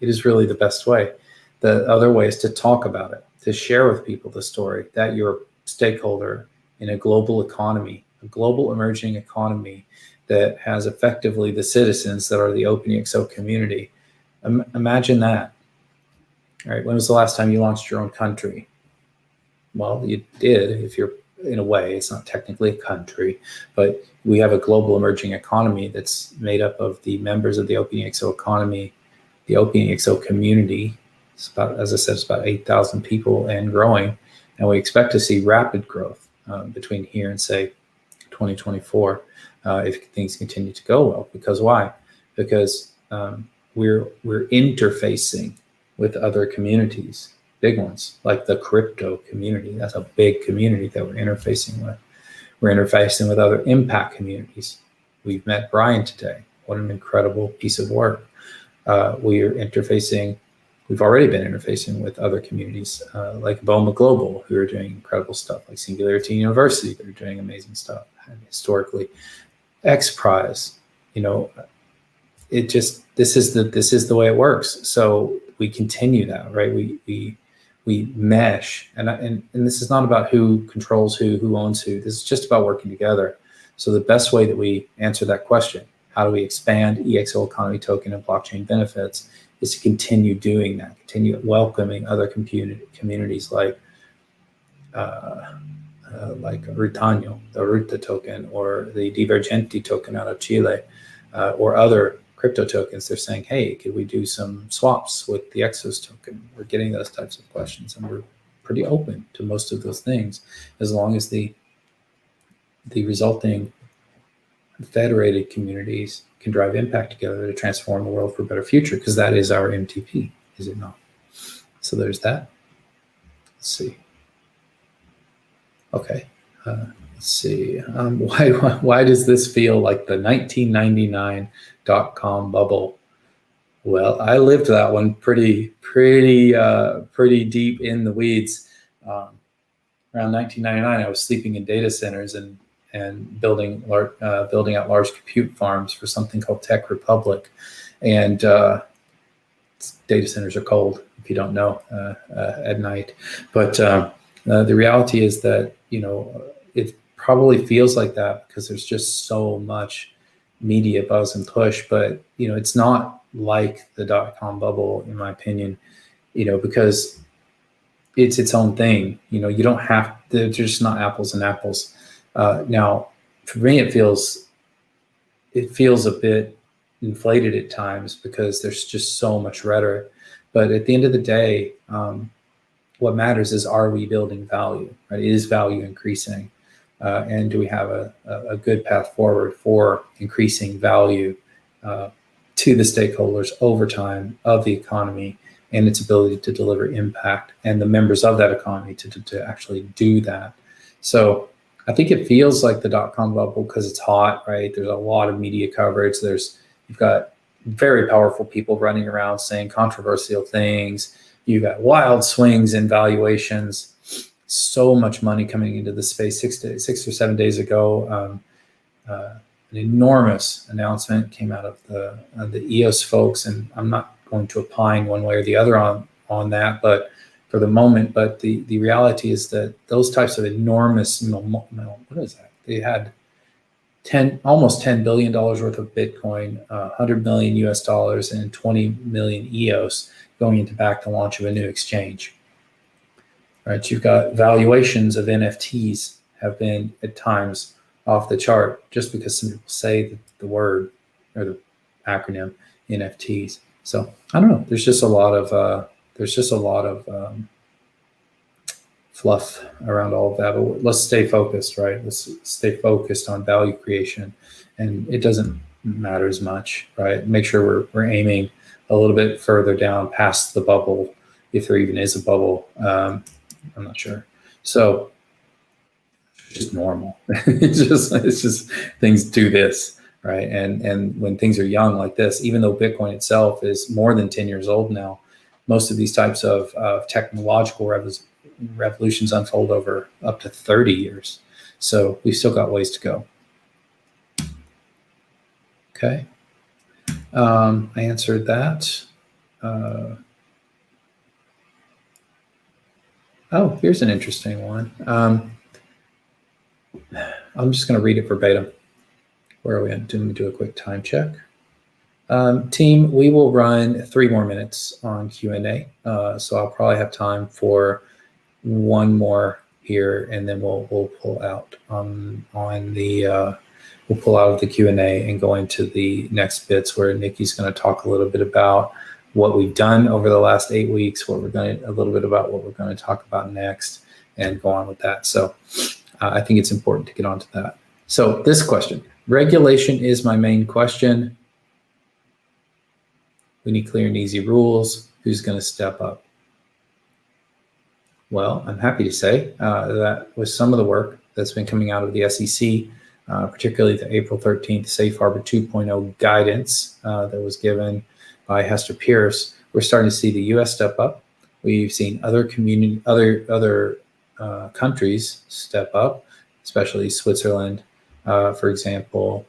It is really the best way. The other way is to talk about it, to share with people the story that you're a stakeholder in a global economy, a global emerging economy that has effectively the citizens that are the OpenExO community. Imagine that. All right, when was the last time you launched your own country? Well, you did, if you're in a way, it's not technically a country, but we have a global emerging economy that's made up of the members of the OpenExO economy, the OpenExO community. It's about, as I said, it's about 8,000 people and growing, and we expect to see rapid growth between here and say 2024 if things continue to go well. Because why? Because we're interfacing with other communities, big ones, like the crypto community. That's a big community that we're interfacing with. We're interfacing with other impact communities. We've met Bryan today. What an incredible piece of work. We are interfacing, we've already been interfacing with other communities like BOMA Global, who are doing incredible stuff, like Singularity University, that are doing amazing stuff. And historically, X Prize, this is the way it works. So we continue that, right? We mesh, and this is not about who controls who owns who. This is just about working together. So the best way that we answer that question, how do we expand EXO Economy token and blockchain benefits, is to continue doing that, continue welcoming other communities like Rutano, the Ruta token, or the Divergenti token out of Chile, or other crypto tokens. They're saying, hey, could we do some swaps with the EXOS token? We're getting those types of questions, and we're pretty open to most of those things, as long as the resulting federated communities can drive impact together to transform the world for a better future, because that is our MTP, is it not? So there's that. Let's see. Okay. Let's see. Why does this feel like the 1999 .com bubble? Well, I lived that one pretty deep in the weeds. Around 1999, I was sleeping in data centers and building out large compute farms for something called Tech Republic, and data centers are cold, if you don't know, at night. But the reality is that it probably feels like that because there's just so much media buzz and push, but it's not like the .com bubble, in my opinion. because it's its own thing. You don't have, they're just not apples and apples. Now, for me, it feels a bit inflated at times because there's just so much rhetoric. But at the end of the day, what matters is, are we building value? Right? Is value increasing? And do we have a good path forward for increasing value to the stakeholders over time of the economy and its ability to deliver impact, and the members of that economy to actually do that? So I think it feels like the dot-com bubble because it's hot, right? There's a lot of media coverage. You've got very powerful people running around saying controversial things. You've got wild swings in valuations. So much money coming into the space. 6 or 7 days ago, an enormous announcement came out of the EOS folks, and I'm not going to opine one way or the other on that, but for the moment. But the reality is that those types of enormous, what is that? They had almost $10 billion worth of Bitcoin, 100 million US dollars, and 20 million EOS going into back the launch of a new exchange. Right? You've got valuations of NFTs have been at times off the chart just because some people say the word or the acronym NFTs. So I don't know. There's just a lot of fluff around all of that. But let's stay focused, right? Let's stay focused on value creation, and it doesn't matter as much, right? Make sure we're aiming a little bit further down past the bubble, if there even is a bubble. I'm not sure. So it's just normal. it's just things do this, right? And when things are young like this, even though Bitcoin itself is more than 10 years old now, most of these types of technological revolutions unfold over up to 30 years. So we've still got ways to go. Okay. I answered that. Oh, here's an interesting one. I'm just going to read it verbatim. Where are we at? Let me do a quick time check. Team, we will run 3 more minutes on Q&A. So I'll probably have time for one more here, and then we'll pull out we'll pull out of the Q&A and go into the next bits where Nikki's going to talk a little bit about what we've done over the last 8 weeks, a little bit about what we're going to talk about next, and go on with that. So I think it's important to get onto that. So this question, regulation is my main question. We need clear and easy rules. Who's going to step up? Well, I'm happy to say that with some of the work that's been coming out of the SEC, particularly the April 13th Safe Harbor 2.0 guidance that was given by Hester Pierce, we're starting to see the U.S. step up. We've seen other countries step up, especially Switzerland, for example,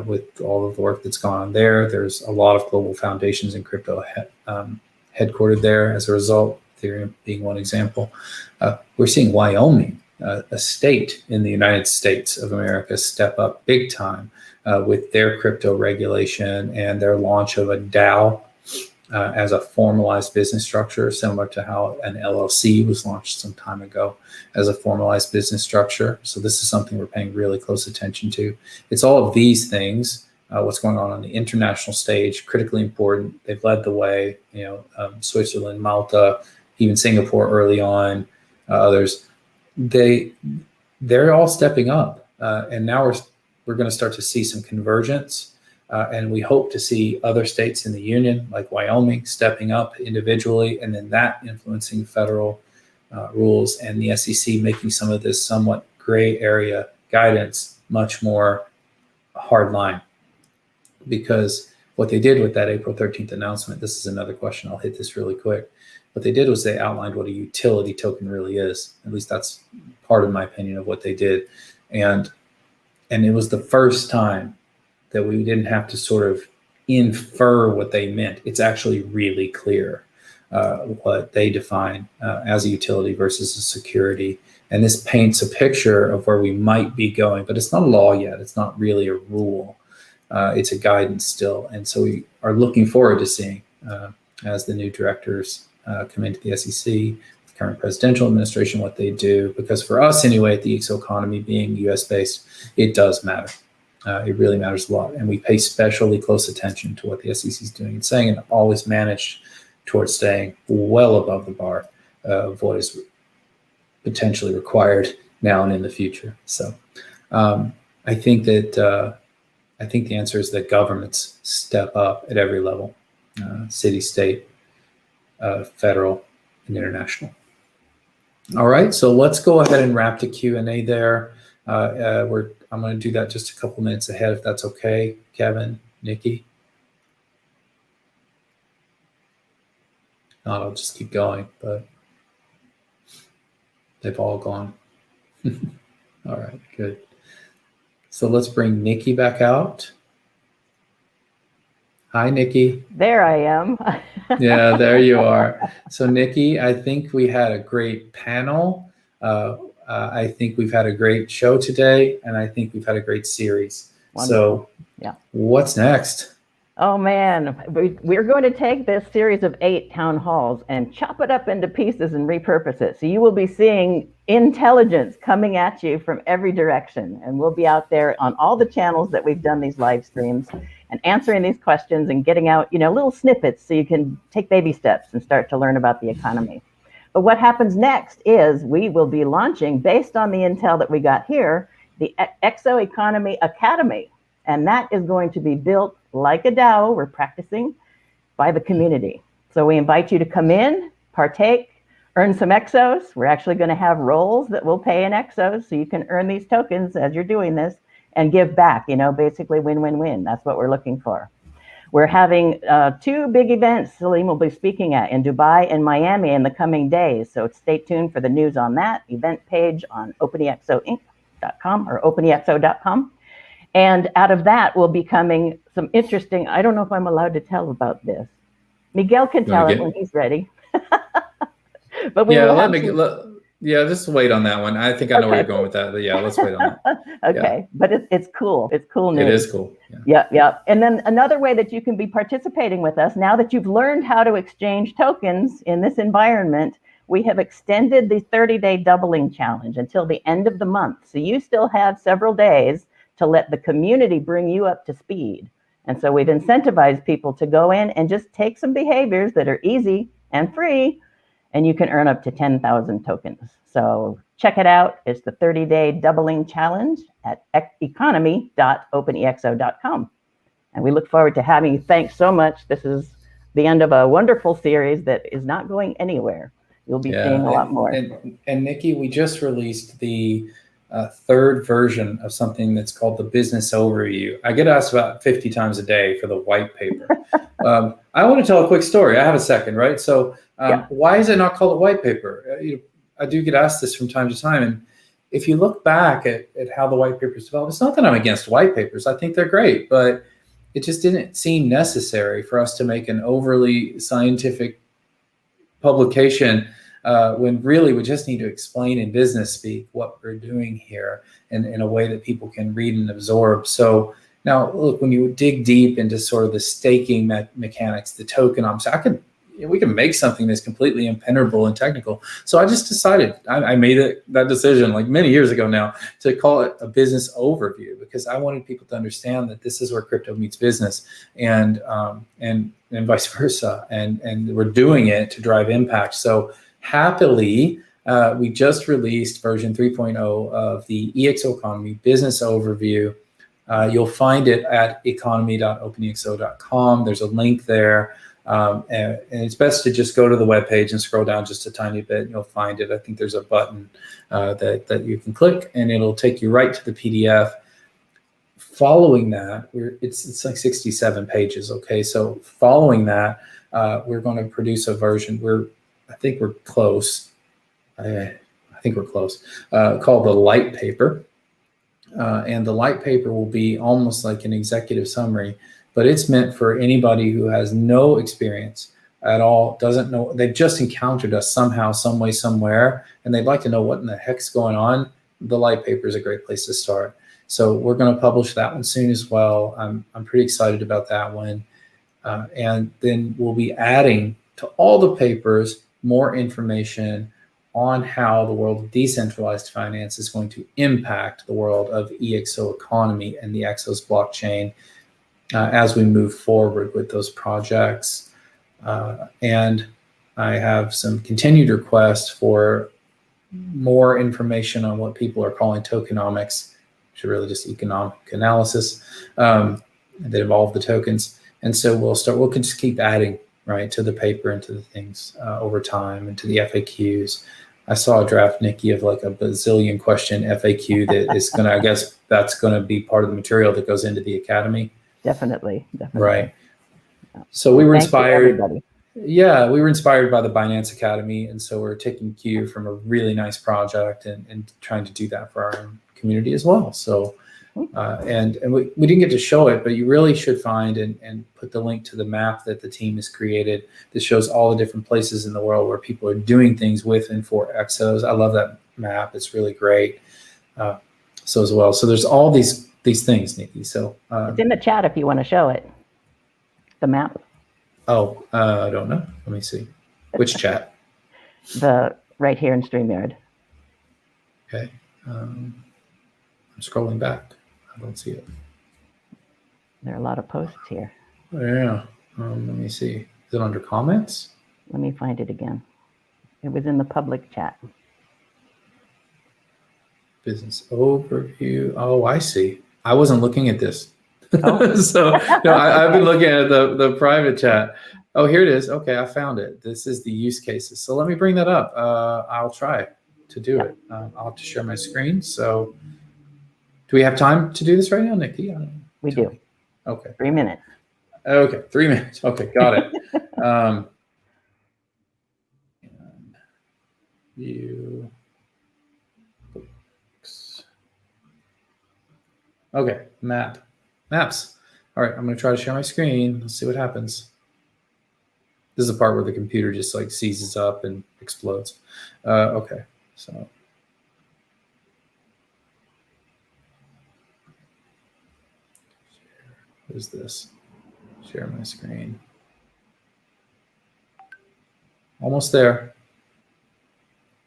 with all of the work that's gone on there. There's a lot of global foundations in crypto headquartered there as a result, Ethereum being one example. We're seeing Wyoming, a state in the United States of America, step up big time with their crypto regulation and their launch of a DAO as a formalized business structure, similar to how an LLC was launched some time ago as a formalized business structure. So this is something we're paying really close attention to. It's all of these things, what's going on the international stage, critically important. They've led the way, Switzerland, Malta, even Singapore early on, others. They're all stepping up, and now we're going to start to see some convergence, and we hope to see other states in the union, like Wyoming, stepping up individually, and then that influencing federal rules, and the SEC making some of this somewhat gray area guidance much more hard line. Because what they did with that April 13th announcement, this is another question, I'll hit this really quick. What they did was they outlined what a utility token really is. At least that's part of my opinion of what they did. And it was the first time that we didn't have to sort of infer what they meant. It's actually really clear what they define as a utility versus a security. And this paints a picture of where we might be going, but it's not a law yet. It's not really a rule. It's a guidance still. And so we are looking forward to seeing as the new directors come into the SEC, the current presidential administration, what they do, because for us anyway, at the ExO Economy being US based, it does matter. It really matters a lot. And we pay especially close attention to what the SEC is doing and saying, and always managed towards staying well above the bar of what is potentially required now and in the future. So I think that I think the answer is that governments step up at every level, city, state, federal, and international. All right, so let's go ahead and wrap the Q&A there. I'm going to do that just a couple minutes ahead, if that's okay, Kevin, Nikki. Not, I'll just keep going, but they've all gone. All right, good. So let's bring Nikki back out. Hi, Nikki. There I am. Yeah, there you are. So Nikki, I think we had a great panel. I think we've had a great show today, and I think we've had a great series. Wonderful. So yeah. What's next? Oh man, we're going to take this series of 8 town halls and chop it up into pieces and repurpose it. So you will be seeing intelligence coming at you from every direction. And we'll be out there on all the channels that we've done these live streams and answering these questions and getting out, little snippets so you can take baby steps and start to learn about the economy. But what happens next is we will be launching, based on the intel that we got here, the ExO Economy Academy. And that is going to be built like a DAO, we're practicing, by the community. So we invite you to come in, partake, earn some EXOs. We're actually going to have roles that will pay in EXOs, so you can earn these tokens as you're doing this and give back, basically win-win-win. That's what we're looking for. We're having 2 big events Salim will be speaking at in Dubai and Miami in the coming days. So stay tuned for the news on that event page on OpenExoInc.com or OpenExo.com. And out of that will be coming some interesting, I don't know if I'm allowed to tell about this. Miguel can tell it when he's ready. But we just wait on that one. I think I know where you're going with that. But yeah, let's wait on that. Okay, yeah. But it's cool. It's cool news. It is cool. Yeah. And then another way that you can be participating with us, now that you've learned how to exchange tokens in this environment, we have extended the 30-day doubling challenge until the end of the month. So you still have several days to let the community bring you up to speed. And so we've incentivized people to go in and just take some behaviors that are easy and free, and you can earn up to 10,000 tokens. So check it out. It's the 30-day doubling challenge at economy.openexo.com. And we look forward to having you. Thanks so much. This is the end of a wonderful series that is not going anywhere. You'll be seeing a lot more. And Nikki, we just released the 3rd version of something that's called the business overview. I get asked about 50 times a day for the white paper. I want to tell a quick story. I have a second, right? So why is it not called a white paper? I do get asked this from time to time. And if you look back at how the white papers developed, it's not that I'm against white papers. I think they're great, but it just didn't seem necessary for us to make an overly scientific publication when really we just need to explain in business speak what we're doing here in a way that people can read and absorb. So now, look, when you dig deep into sort of the staking mechanics, the tokenomics, we can make something that's completely impenetrable and technical. So I just decided, I made that decision like many years ago now to call it a business overview, because I wanted people to understand that this is where crypto meets business and vice versa. And we're doing it to drive impact. So happily, we just released version 3.0 of the ExO Economy Business Overview. You'll find it at economy.openexo.com. There's a link there. And it's best to just go to the webpage and scroll down just a tiny bit and you'll find it. I think there's a button that you can click and it'll take you right to the PDF. Following that, it's like 67 pages, okay? So following that, we're going to produce a version. I think we're close. I think we're close. Called the light paper. And the light paper will be almost like an executive summary, but it's meant for anybody who has no experience at all, doesn't know, they've just encountered us somehow, some way, somewhere, and they'd like to know what in the heck's going on. The light paper is a great place to start. So we're going to publish that one soon as well. I'm pretty excited about that one. And then we'll be adding to all the papers more information on how the world of decentralized finance is going to impact the world of ExO Economy and the Exos blockchain as we move forward with those projects. And I have some continued requests for more information on what people are calling tokenomics, which are really just economic analysis that involve the tokens. And so we'll just keep adding, right, to the paper and to the things over time and to the FAQs. I saw a draft, Nikki, of like a bazillion question FAQ that is going to, I guess that's going to be part of the material that goes into the Academy. Definitely. Right. So we were inspired. Everybody. Yeah, we were inspired by the Binance Academy. And so we're taking cue from a really nice project and trying to do that for our own community as well. So, and we didn't get to show it, but you really should find and put the link to the map that the team has created that shows all the different places in the world where people are doing things with and for Exos. I love that map. It's really great. So as well. So there's all these things, Nikki. So it's in the chat if you want to show it. The map. Oh, I don't know. Let me see. Which chat? The right here in StreamYard. Okay. I'm scrolling back. I don't see it. There are a lot of posts here. Oh, yeah. Let me see. Is it under comments? Let me find it again. It was in the public chat. Business overview. Oh, I see. I wasn't looking at this. Oh. So no, I've been looking at the private chat. Oh, here it is. Okay, I found it. This is the use cases. So let me bring that up. I'll try to do it. I'll have to share my screen. So do we have time to do this right now, Nikki? We do. Okay. 3 minutes. Okay, 3 minutes. Okay, got it. View. Okay, maps. All right, I'm going to try to share my screen. Let's see what happens. This is the part where the computer just like seizes up and explodes. Okay, so. What is this? Share my screen. Almost there.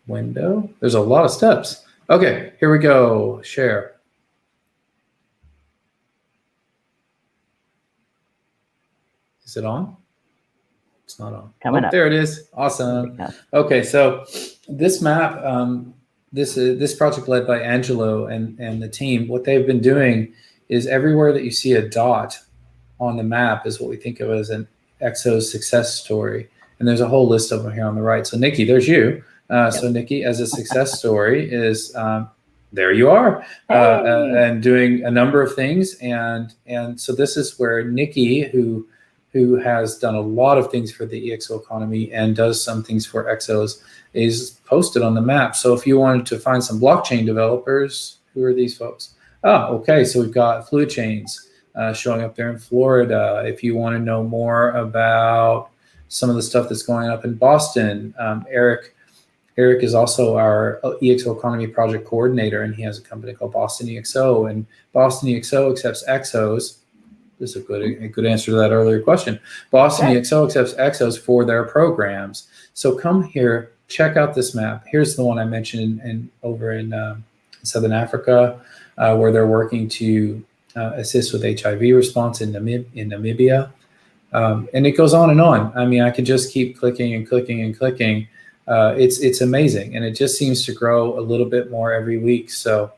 Window. There's a lot of steps. Okay, here we go. Share. Is it on? It's not on. Coming up. There it is. Awesome. Okay, so this map, this project led by Angelo and the team, what they've been doing is everywhere that you see a dot on the map is what we think of as an ExO success story. And there's a whole list of them here on the right. So Nikki, there's you. So Nikki, as a success story is, there you are, and doing a number of things. And so this is where Nikki, who has done a lot of things for the ExO Economy and does some things for Exos, is posted on the map. So if you wanted to find some blockchain developers, who are these folks? Oh, okay. So we've got Fluid Chains showing up there in Florida. If you want to know more about some of the stuff that's going up in Boston, Eric is also our ExO Economy project coordinator, and he has a company called Boston ExO. And Boston ExO accepts Exos. This is a good answer to that earlier question. Boston ExO accepts Exos for their programs. So come here, check out this map. Here's the one I mentioned over in Southern Africa, where they're working to assist with HIV response in Namibia. And it goes on and on. I mean, I could just keep clicking and clicking and clicking. It's amazing, and it just seems to grow a little bit more every week. So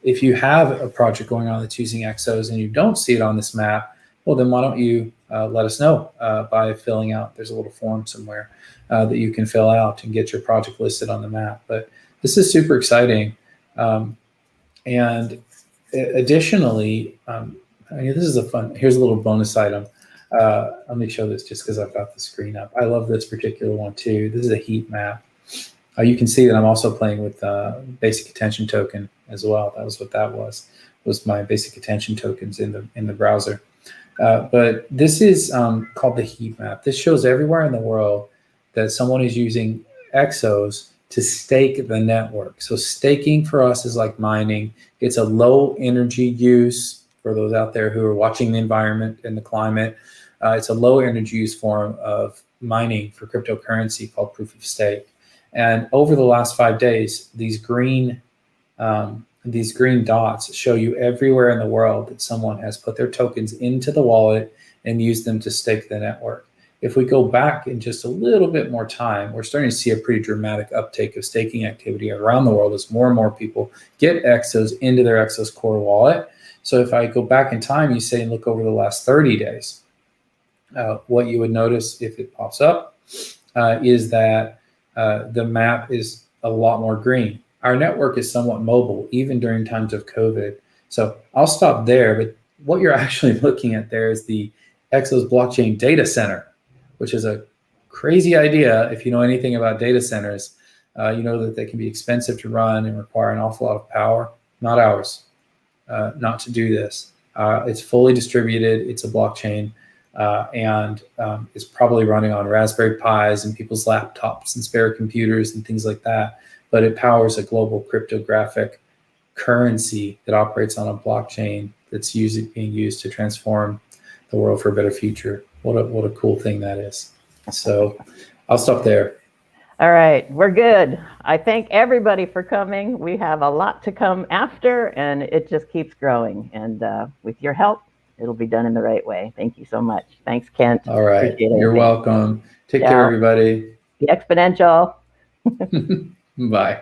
if you have a project going on that's using Exos and you don't see it on this map, well, then why don't you let us know by filling out. There's a little form somewhere that you can fill out and get your project listed on the map. But this is super exciting. And additionally, this is here's a little bonus item. Let me show this just because I've got the screen up. I love this particular one too. This is a heat map. You can see that I'm also playing with basic attention token as well. That was what that was my basic attention tokens in the browser. But this is called the heat map. This shows everywhere in the world that someone is using Exos to stake the network. So staking for us is like mining. It's a low energy use for those out there who are watching the environment and the climate. It's a low energy use form of mining for cryptocurrency called proof of stake. And over the last 5 days, these green dots show you everywhere in the world that someone has put their tokens into the wallet and used them to stake the network. If we go back in just a little bit more time, we're starting to see a pretty dramatic uptake of staking activity around the world as more and more people get EXOs into their EXO's core wallet. So if I go back in time, you say, and look over the last 30 days, what you would notice if it pops up is that the map is a lot more green. Our network is somewhat mobile, even during times of COVID. So I'll stop there, but what you're actually looking at there is the EXO's blockchain data center, which is a crazy idea. If you know anything about data centers, you know that they can be expensive to run and require an awful lot of power. Not ours, not to do this. It's fully distributed, it's a blockchain, and it's probably running on Raspberry Pis and people's laptops and spare computers and things like that. But it powers a global cryptographic currency that operates on a blockchain that's being used to transform the world for a better future. What a cool thing that is. So I'll stop there. All right, we're good. I thank everybody for coming. We have a lot to come after, and it just keeps growing. And with your help, it'll be done in the right way. Thank you so much. Thanks, Kent. All right, you're welcome. Take care, everybody. The exponential. Bye.